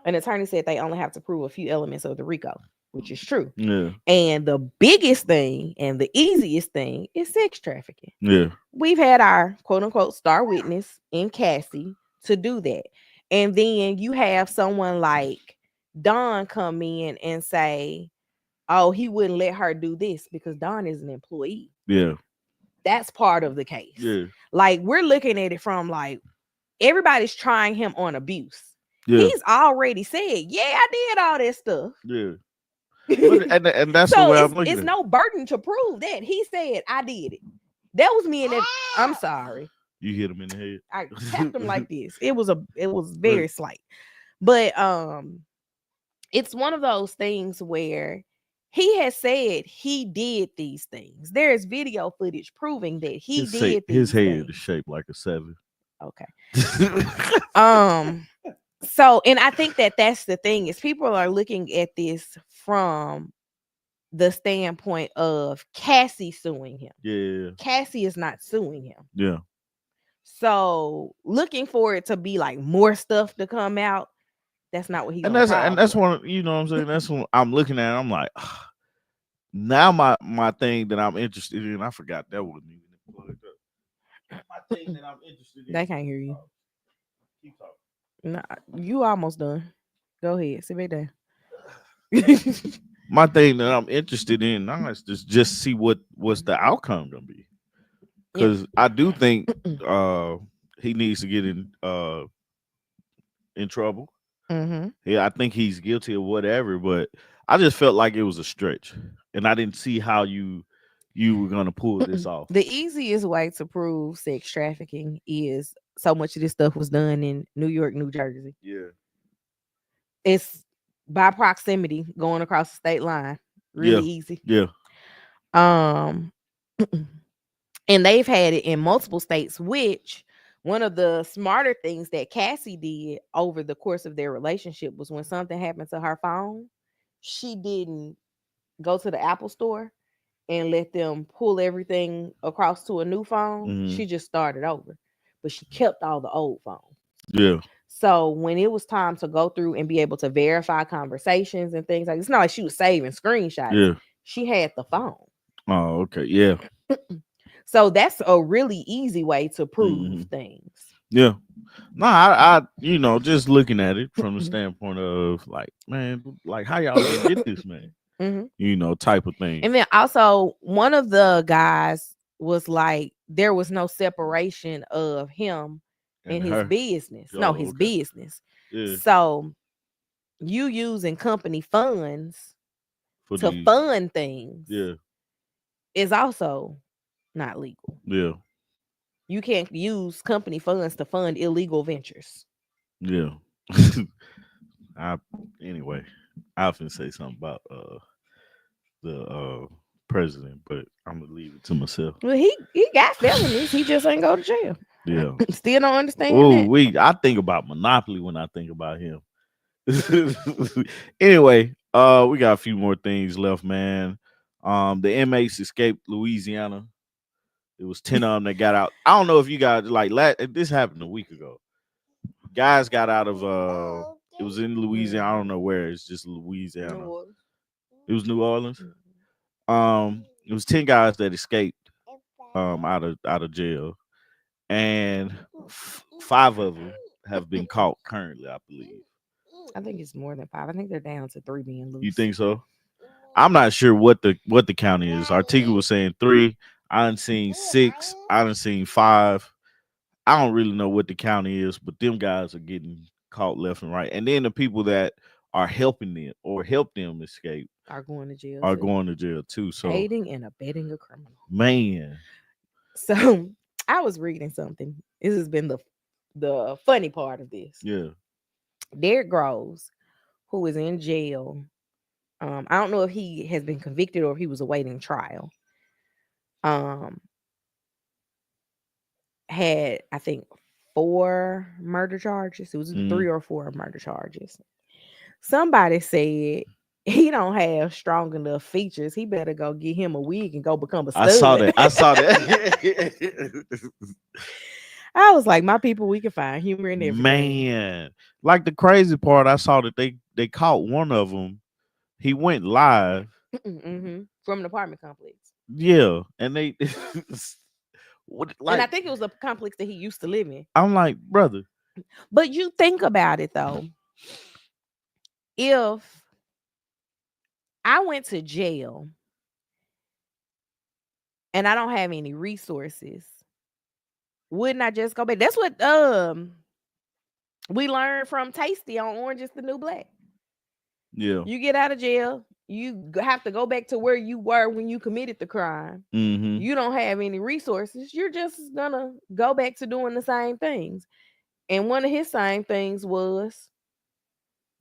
an attorney said they only have to prove a few elements of the RICO, which is true. Yeah, And the biggest thing and the easiest thing is sex trafficking. yeah, We've had our quote unquote star witness in Cassie to do that. And then you have someone like Don come in and say, oh, he wouldn't let her do this because Don is an employee. yeah, That's part of the case. yeah, Like we're looking at it from like everybody's trying him on abuse. yeah, He's already said, yeah, I did all that stuff. yeah. But, and that's the So way I'm looking it's at it. no burden to prove that. He said, I did it. That was me and that. I'm sorry. You hit him in the head. I tapped him like this. It was But very slight. But it's one of those things where he has said he did these things. There is video footage proving that he did his these head things. is shaped like a 7. Okay. So, and I think that that's the thing is people are looking at this from the standpoint of Cassie suing him. Yeah, Cassie is not suing him. yeah. So, looking for it to be like more stuff to come out, that's not what he's And on that's trial for. one, you know what I'm saying. That's what I'm looking at. I'm like, now my thing that I'm interested in. I forgot that wasn't even plugged up. My thing that I'm interested in. They can't hear you. Keep talking. Nah, you almost done. Go ahead, sit back down. My thing that I'm interested in now is just see what's the outcome gonna be. Because I do think he needs to get in trouble. Mm-hmm. Yeah, I think he's guilty of whatever, but I just felt like it was a stretch, and I didn't see how you were gonna pull this off. The easiest way to prove sex trafficking is so much of this stuff was done in New York, New Jersey. Yeah, It's by proximity going across the state line. Really yeah, easy. yeah, Um and they've had it in multiple states, which one of the smarter things that Cassie did over the course of their relationship was when something happened to her phone, she didn't go to the Apple store and let them pull everything across to a new phone. mm-hmm. She just started over, but she kept all the old phones. Yeah, So when it was time to go through and be able to verify conversations and things like, it's not like she was saving screenshots. yeah. She had the phone. Oh, okay, yeah. So that's a really easy way to prove Mm-hmm. things. Yeah. No, I just looking at it from the standpoint of like, man, like how y'all gonna get this man? Mm-hmm. Type of thing. And then also one of the guys was like, there was no separation of him and his her. business. No, Oh, his okay. business. Yeah. So you using company funds For to the fund things yeah, is also not legal. yeah, You can't use company funds to fund illegal ventures. yeah. I anyway, I often say something about the president, but I'm gonna leave it to myself. Well, he got felonies. He just ain't go to jail. Yeah. Still don't understand Oh, that. I think about Monopoly when I think about him. Anyway, we got a few more things left, man. The inmates escaped Louisiana. It was 10 of them that got out. I don't know if you guys like this happened a week ago. Guys got out of it was in Louisiana. I don't know where. It's just Louisiana. It was New Orleans. It was 10 guys that escaped out of jail, and 5 of them have been caught currently, I believe. I think it's more than 5. I think they're down to 3 being loose. You think so? I'm not sure what the count is. Artiga was saying 3. I done seen 6. I done seen 5. I don't really know what the count is, but them guys are getting caught left and right. And then the people that are helping them or help them escape Are going to jail are too. going to jail too. So, Aiding and abetting a criminal. man, So I was reading something. This has been the funny part of this. yeah, Derek Groves, who is in jail. I don't know if he has been convicted or if he was awaiting trial. Um, had I think 4 murder charges. It was either mm, 3 or 4 murder charges. Somebody said he don't have strong enough features. He better go get him a wig and go become a I saw stud. that. I saw that. I was like, my people, we can find humor in everything. Man, like the crazy part, I saw that they caught one of them. He went live. From an apartment complex. Yeah, and they what And I like think it was a complex that he used to live in. I'm like, brother, But you think about it though. If I went to jail and I don't have any resources, wouldn't I just go back? That's what we learned from Tasty on Orange is the New Black. yeah, You get out of jail, you have to go back to where you were when you committed the crime. mm-hmm. You don't have any resources. You're just gonna go back to doing the same things. And one of his same things was,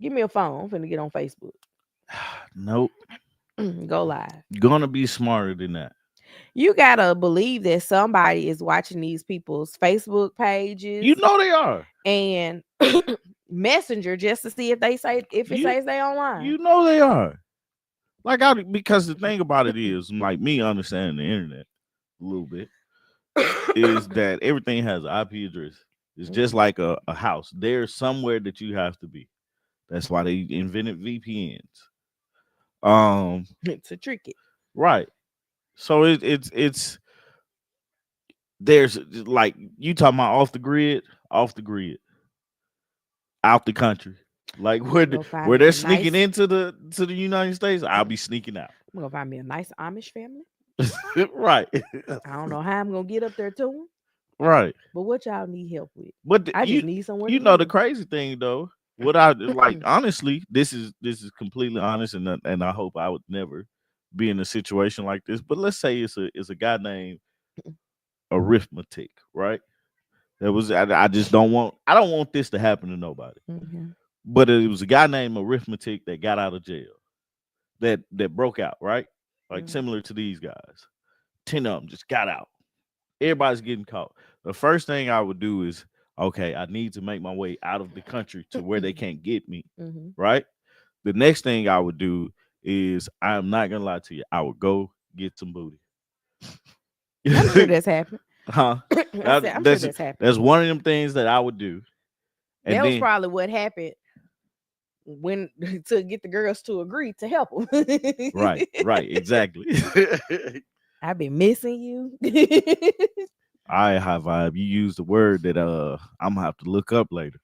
give me a phone. I'm finna get on Facebook. Nope, Go live. gonna be smarter than that. You gotta believe that somebody is watching these people's Facebook You pages know they are. and Messenger just to see if it You says they online. you know they are. Like I because the thing about it is, like me understanding the internet a little bit is that everything has an IP address. It's just Mhm. like a house. There's somewhere that you have to be. That's why they invented VPNs. Um, To trick it. right. So it's there's like you talking about off the grid, out the country. Like I'm gonna find where me they're a sneaking nice. into the United States, I'll be sneaking out. I'm gonna find me a nice Amish family. Right. I don't know how I'm gonna get up there to them, Right. but what y'all need help with? But I just need somewhere you to know the live. crazy thing though, what I like honestly, this is completely honest, and I hope I would never be in a situation like this. But let's say it's a guy named Arithmetic, right? That was I just I don't want this to happen to nobody. Mhm. But it was a guy named Arithmetic that got out of jail, that broke out, right? Like Mhm. similar to these guys. 10 of them just got out. Everybody's getting caught. The first thing I would do is, okay, I need to make my way out of the country to where they can't get me, Mhm. right? The next thing I would do is, I'm not gonna lie to you, I would go get some booty. I'm sure that's happened. Huh? I said, I'm sure that's happened. That's one of them things that I would do. And That was then, probably what happened when to get the girls to agree to help him. right, right, exactly. I've been missing you. I high vibe. You use the word that I'm gonna have to look up later.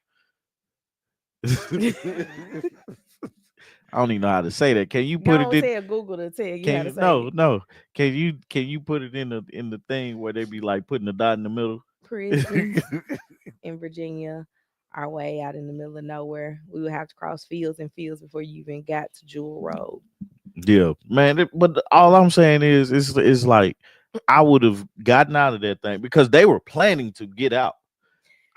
I don't even know how to say that. Can you put it Go in? tell Google to tell you Can how you to say no it. no? Can you put it in the thing where they be like putting the dot in the middle? Prisons in Virginia are way out in the middle of nowhere. We would have to cross fields and fields before you even got to Jewel Road. Yeah, man. But all I'm saying is like I would have gotten out of that thing because they were planning to get out.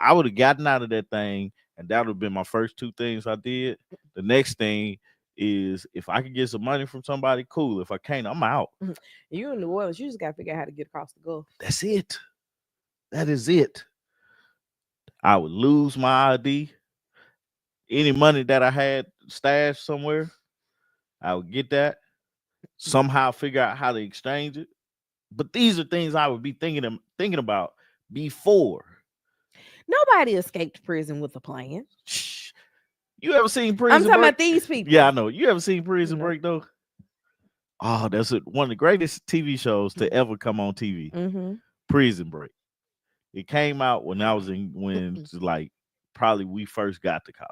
I would have gotten out of that thing, and that would have been my first two things I did. The next thing is if I could get some money from somebody, cool. If I can't, I'm out. You in New Orleans, you just got to figure out how to get across the Gulf. That's it. That is it. I would lose my ID. Any money that I had stashed somewhere, I would get that. Somehow figure out how to exchange it. But these are things I would be thinking about before. Nobody escaped prison with a plan. Shh. You ever seen I'm Prison talking Break? about these Yeah, I people. know. You ever seen Prison No. Break though? Oh, that's one of the greatest TV shows to ever come on TV. Mm-hmm. Prison Break. It came out when I was in when like probably we first got to college.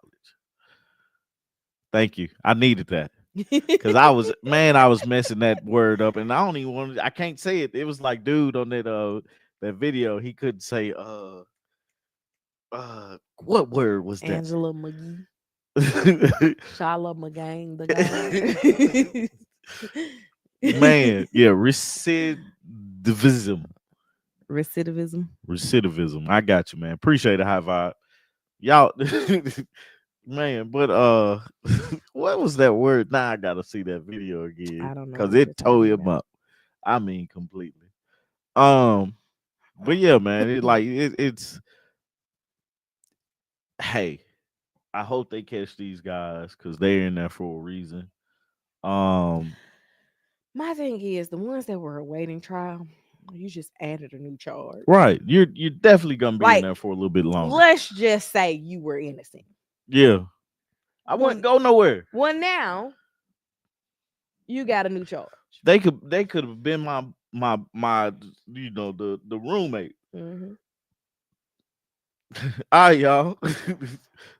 Thank you. I needed that. Cause I was messing that word up, and I don't even want. I can't say it. It was like, dude, on that video, he couldn't say what word was that? Angela McGee, Shala McGang, the God. Man, yeah, recidivism. Recidivism. Recidivism. I got you, man. Appreciate it, high vibe. Y'all man, but what was that word? Now I gotta see that video again. I don't know Cause what you're it tore talking him about. up. I mean completely. Um, but yeah, man, it's hey, I hope they catch these guys because they're in there for a reason. Um, My thing is, the ones that were awaiting trial, you just added a new charge. right. You're definitely gonna be in Like, there for a little bit longer. let's just say you were innocent. Yeah. I wouldn't One, go nowhere. one now, you got a new charge. They could have been my the roommate. Hmm. All right, y'all.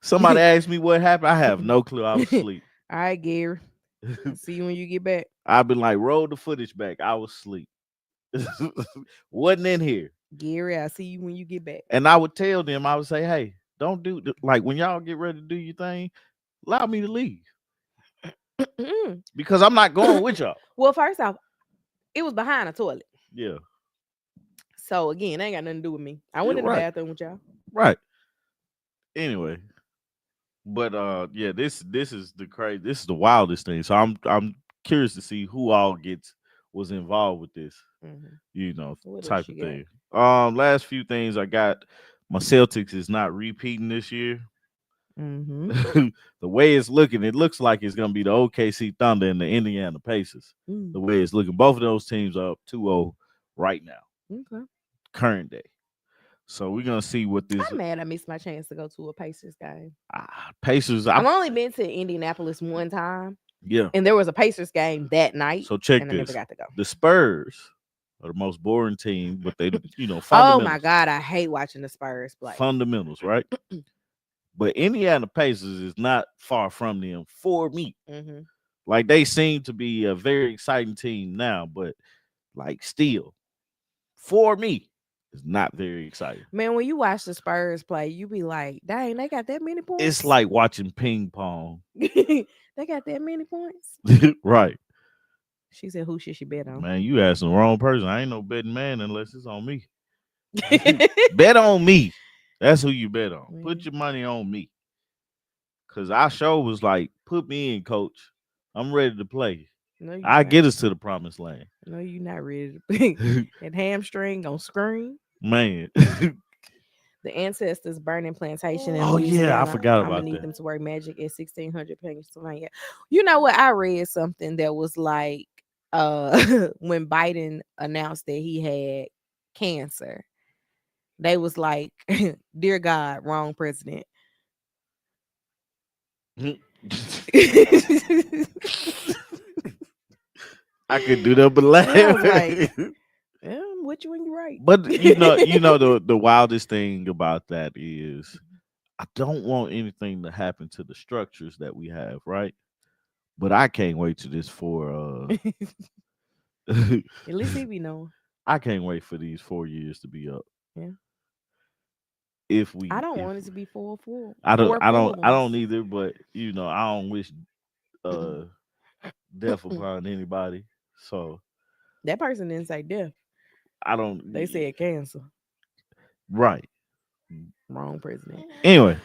Somebody asked me what happened. I have no clue. I was All asleep. right, Gary. I'll see you when you get back. I've been like, roll the footage back. I was asleep. Wasn't in here. Gary, I'll see you when you get back. And I would tell them, I would say, hey, don't like when y'all get ready to do your thing, allow me to leave. Because I'm not going with y'all. Well, first off, it was behind a toilet. Yeah. So again, ain't got nothing to do with me. I went You're in the right. bathroom with y'all. Right. Anyway. But yeah, this is the wildest thing. So I'm curious to see who all gets was involved with this, Hmm. What else type you of got? thing. Last few things I got, my Celtics is not repeating this year. Mm-hmm. The way it's looking, it looks like it's gonna be the OKC Thunder and the Indiana Pacers. Mm. The way it's looking, both of those teams are up 2-0 right now, Okay. current day. So we're gonna see what this I'm mad I missed my chance to go to a Pacers game. Pacers. I've only been to Indianapolis one time, Yeah. and there was a Pacers game that night, So check and I never this: got to go. the Spurs are the most boring team, but they Oh my fundamentals, God, I hate watching the Spurs play. fundamentals, right? But Indiana Pacers is not far from them for me. Hmm. Like they seem to be a very exciting team now, but like still, for me, it's not very exciting. Man, when you watch the Spurs play, you be like, dang, they got that many It's points? like watching ping pong, They got that many points? right? She said, who should she bet on? Man, you asking the wrong person. I ain't no betting man unless it's on me. Bet on me. That's who you bet on. Put Man, your money on me. Cause our show was like, put me in, coach. I'm ready to play. no, you I not. get us to the promised land. No, you not ready to play. That hamstring gonna scream. Man. The ancestors burning plantation in Oh yeah, I Louisiana. forgot I'm gonna about need that. them to work magic at 1600 Pennsylvania. You know what? I read something that was like, when Biden announced that he had cancer, they was like, "Dear God, wrong president." I could do that but And I was laugh. like, yeah, I'm with you when you're right. But the wildest thing about that is I don't want anything to happen to the structures that we have, right? But I can't wait to this for At least he be knowing. I can't wait for these 4 years to be up. Yeah. If I we don't if want it to be I don't four I full don't I ones. don't either, but I don't wish uh death upon anybody. So That person didn't say death. I don't They said cancer. right. Wrong president. Anyway,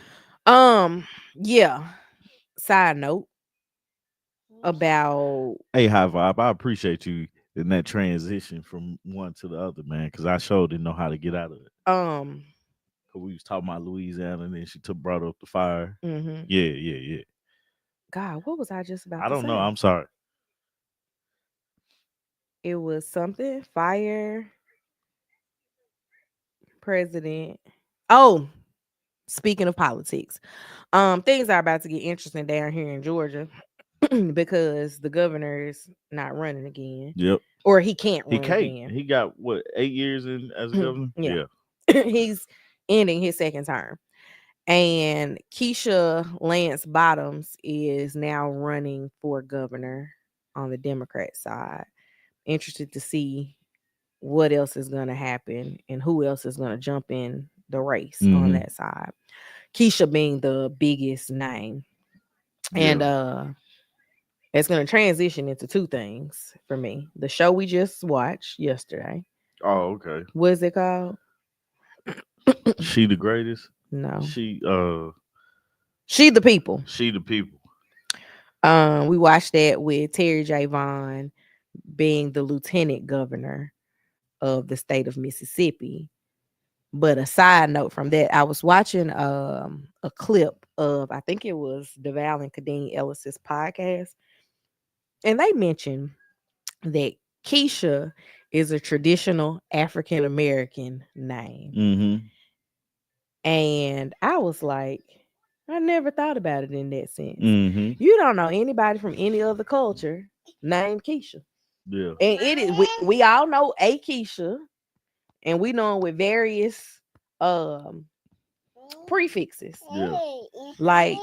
Yeah. Side note about hey high vibe, I appreciate you in that transition from one to the other, man, because I sure didn't know how to get out of it. um 'Cause we was talking about Louisiana and then she took brought up the fire. mhm. Yeah, yeah, yeah. God, what was I just about I to don't know. say? I'm sorry. It was something fire president. Oh, speaking of politics, things are about to get interesting down here in Georgia because the governor's not running again, Yep. or he can't He run can't. again. He got what 8 years in as a governor. Yeah, Yeah. he's ending his second term, And Keisha Lance Bottoms is now running for governor on the Democrat side. Interested to see what else is going to happen and who else is going to jump in the race on Mm-hmm. that side. Keisha being the biggest name. And Yeah. it's going to transition into two things for me. The show we just watched yesterday. Oh, okay. What is it called? She the greatest. No. She She the People. she the people. We watched that with Terry J. Vaughn being the lieutenant governor of the state of Mississippi. But a side note from that, I was watching a clip of, I think it was DeVal and Kadeen Ellis's podcast, and they mentioned that Keisha is a traditional African American name. Mm-hmm. And I was like, I never thought about it in that sense. Mm-hmm. You don't know anybody from any other culture named Keisha. Yeah. And it is we all know a Keisha, and we know 'em with various um prefixes. Yeah. Like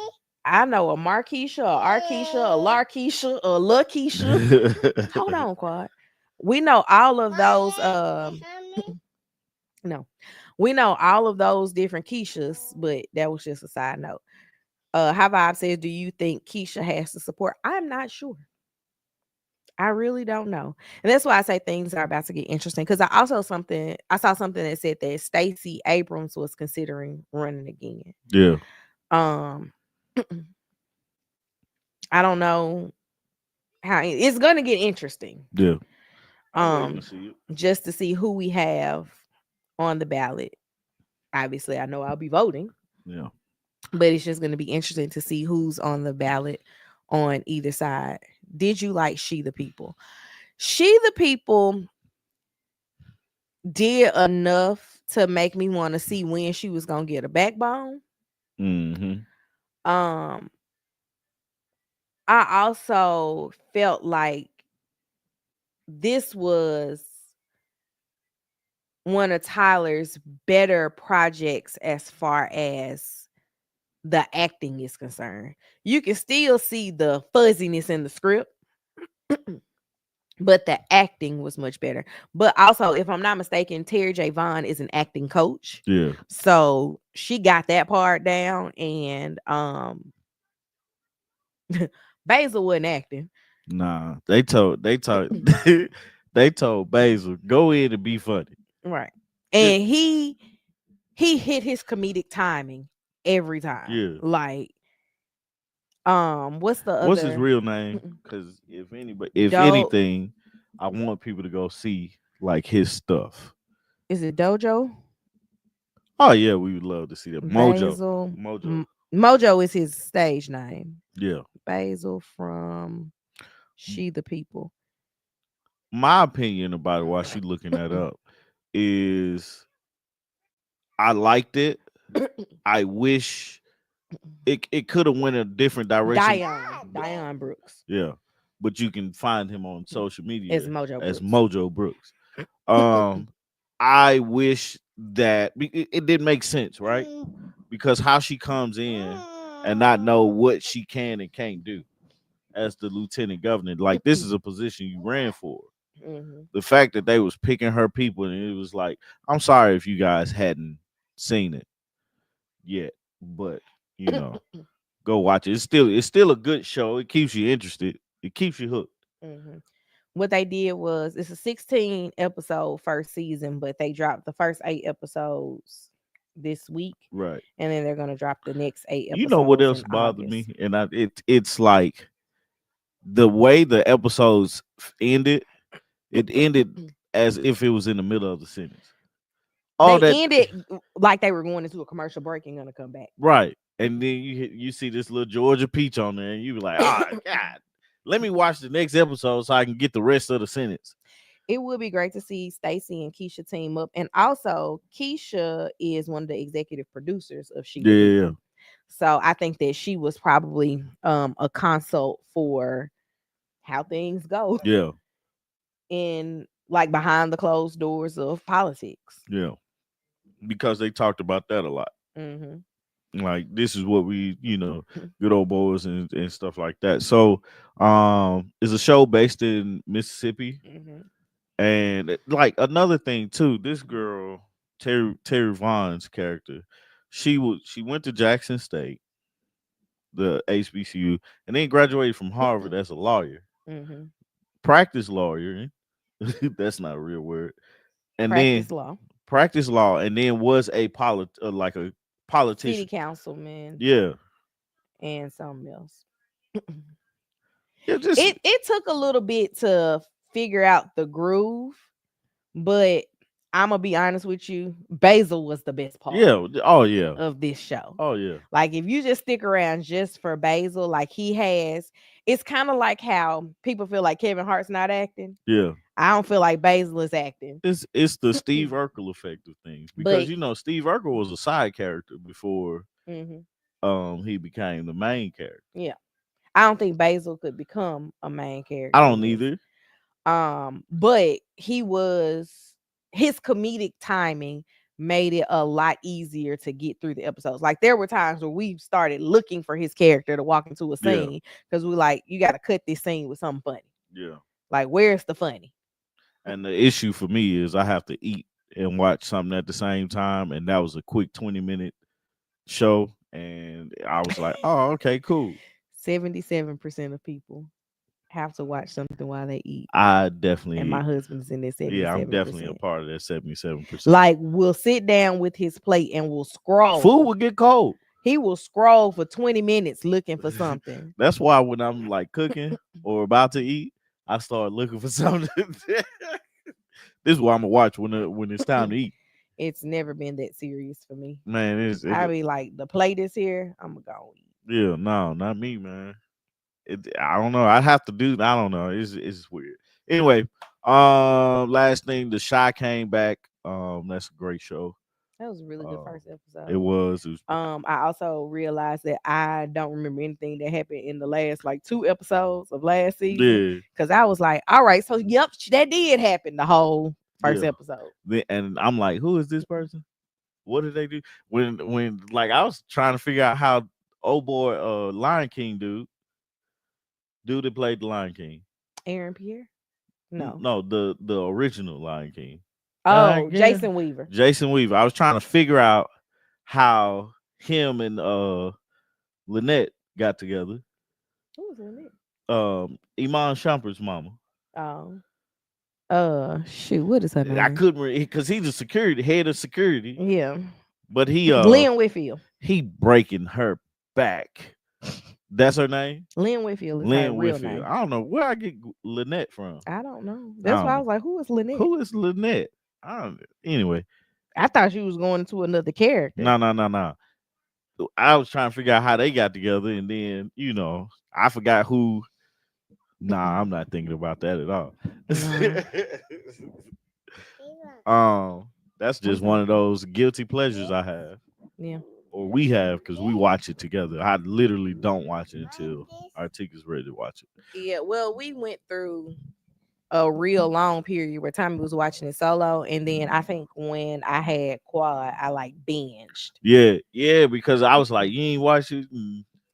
I know a Markeisha, a Arkeisha, a Larkeisha, a Lakeisha. Hold on, Quad. We know all of those. No, we know all of those different Keishas, but that was just a side note. How Vibe says, do you think Keisha has the support? I'm not sure. I really don't know. And that's why I say things are about to get interesting. Because I saw something that said that Stacey Abrams was considering running again. Yeah. Um, I don't know how it's gonna get interesting. Yeah. I'm waiting to Um, see it. just to see who we have on the ballot. Obviously, I know I'll be voting, Yeah. but it's just gonna be interesting to see who's on the ballot on either side. Did you like She the People? She the People did enough to make me want to see when she was gonna get a backbone. Mm-hmm. Um, I also felt like this was one of Tyler's better projects as far as the acting is concerned. You can still see the fuzziness in the script, but the acting was much better. But also, if I'm not mistaken, Terry J. Vaughn is an acting coach. Yeah. So she got that part down, and Basil wasn't acting. Nah. They told they told Basil, go in and be funny. Right. Ju- And he hit his comedic timing every time. Yeah. Like, what's the What's his other real name? Because if Do anything, I want people to go see like his stuff. is it Dojo? Oh yeah, we would love to see that. Mojo. Basil. Mojo. Mojo is his stage name. Yeah. Basil from She the People. My opinion about it while she looking that up is I liked it. I wish it could have went a different direction. Dion Brooks. Yeah. But you can find him on social It's media Mojo as Brooks. Mojo Brooks. Um I wish that it didn't make sense, right? Because how she comes in and not know what she can and can't do as the lieutenant governor. Like this is a position you ran for. Mm-hmm. The fact that they was picking her people and it was like, I'm sorry if you guys hadn't seen it yet, but you know, go watch it. It's still a good show. It keeps you interested. It keeps you hooked. Mm-hmm. What they did was it's a 16 episode first season, but they dropped the first 8 episodes this week, Right. and then they're gonna drop the next eight You know what episodes else in bothered August. me? And it's like the way the episodes ended. It ended as if it was in the middle of the sentence. All They that ended like they were going into a commercial break and gonna come back. right, and then you see this little Georgia peach on there, and you be like, ah, God, let me watch the next episode so I can get the rest of the sentence. It would be great to see Stacey and Keisha team up, and also Keisha is one of the executive producers of She the Yeah, People. So I think that she was probably a consult for how things go yeah, in like behind the closed doors of politics. yeah, because they talked about that a lot. Hmm Like this is what we, good old boys and stuff like that. So, it's a show based in Mississippi, Hmm. and like another thing too. This girl, Terry Vaughn's character, she went to Jackson State, the HBCU, and then graduated from Harvard as a lawyer, Hmm. practice lawyer. That's not a real word. And Practice then law, practice law, and then was a like a city politician. councilman, Yeah, and something else. yeah, just It took a little bit to figure out the groove, but I'm gonna be honest with you, Basil was the best part yeah. Oh yeah, of this show. oh yeah, Like if you just stick around just for Basil, like he has, it's kind of like how people feel like Kevin Hart's not acting. yeah. I don't feel like Basil is acting. It's the Steve Urkel effect of things, because But Steve Urkel was a side character before mhm, he became the main character. yeah, I don't think Basil could become a main I character in don't this. either. But he was his comedic timing made it a lot easier to get through the episodes. Like there were times where we started looking for his character to walk into a Yeah, scene because we like, you got to cut this scene with something funny. yeah. Like, where's the funny? And the issue for me is I have to eat and watch something at the same time, and that was a quick 20-minute show, and I was like, oh, okay, cool. 77% of people have to watch something while they eat. I And my definitely, husband is in there yeah, I'm definitely a 77%. part of that 77%. Like, we'll sit down with his plate and we'll Food scroll. will get cold. He will scroll for 20 minutes looking for something. That's why when I'm like cooking or about to eat, I start looking for something. This is what I'm gonna watch when it's time to eat. It's never been that serious for me. Man, I be like, the plate is here, I'm gonna go eat. yeah, no, not me, man. I don't know. I have to do. I don't know. It's weird. Anyway, last thing, the Shy came back. That's a great show. That was a really good Um, first it episode. was. It was. I also realized that I don't remember anything that happened in the last like two episodes of last season. Yeah, Cause I was like, all right, so yep, that did happen the whole first yeah. episode. And I'm like, who is this person? What did they do? When like I was trying to figure out how old boy Lion King dude that played the Lion King. Aaron Pierre? No. No, the original Lion King. Lion Oh, King. Jason Weaver. Jason Weaver. I was trying to figure out how him and Lynette got together. Who was in it? Iman Shumpert's mama. Oh. Shoot, what is her I name? couldn't because he's a security head of security, Yeah. but Glenn Whitfield. he breaking her back. That's her name, Lynn Whitfield is her Lynn real Whitfield. name. I don't know where I get Lynette from. I don't know. I That's why don't I know was like, who is Lynette? who is Lynette. I don't. Anyway, I thought she was going into another character. no, no, no, no. I was trying to figure out how they got together, and then I forgot who. Nah, I'm not thinking about that at all. No. That's just Okay. one of those guilty pleasures I have, Yeah. or we have, because we watch it together. I literally don't watch it until Artika's ready to watch it. Yeah. Well, we went through a real long period where Tommy was watching it solo, and then I think when I had Quad, I like binged. Yeah, yeah, because I was like, you ain't watch it.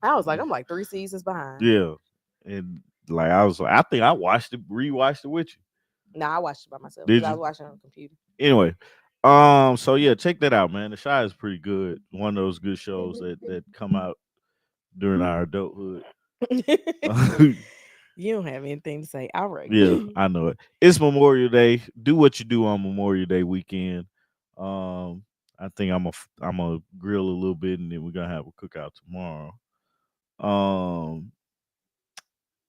I was like, I'm like 3 seasons behind. Yeah, and like I was like, I think I watched it, rewatched it with you. No, I watched it by myself because Did I was you? watching on the computer. Anyway, so yeah, check that out, man. The Shy is pretty good. One of those good shows that come out during our adulthood. You don't have anything to say. All right. Yeah, I know it. It's Memorial Day. Do what you do on Memorial Day weekend. I think I'm a grill a little bit, and then we're gonna have a cookout tomorrow. Um,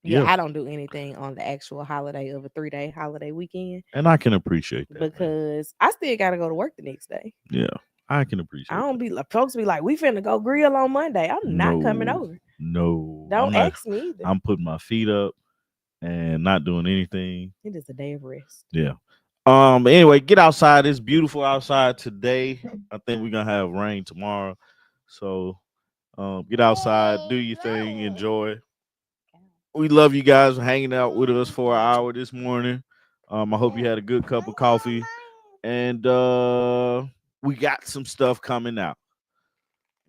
Yeah, yeah, I don't do anything on the actual holiday of a 3-day holiday weekend and I can appreciate that, man. because I still got to go to work the next day. Yeah, I can I appreciate don't that. be like, folks be like, we finna go grill on Monday. I'm not coming No, over. no, I'm Don't not. ask me either. I'm putting my feet up and not doing anything. It is a day of rest. Yeah. Anyway, get outside. It's beautiful outside today. I think we're gonna have rain tomorrow. So get outside, do your thing, enjoy. We love you guys for hanging out with us for an hour this morning. I hope you had a good cup of coffee. And we got some stuff coming out.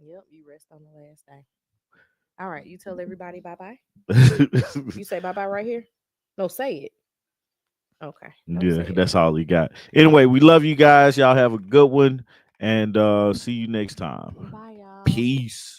Yep, you rest on the last day. All right, you tell everybody bye bye. You say bye bye right here. No, say it. Okay, don't Yeah, say it. that's all he got. Anyway, we love you guys. Y'all have a good one, and see you next time. Bye, y'all. Peace.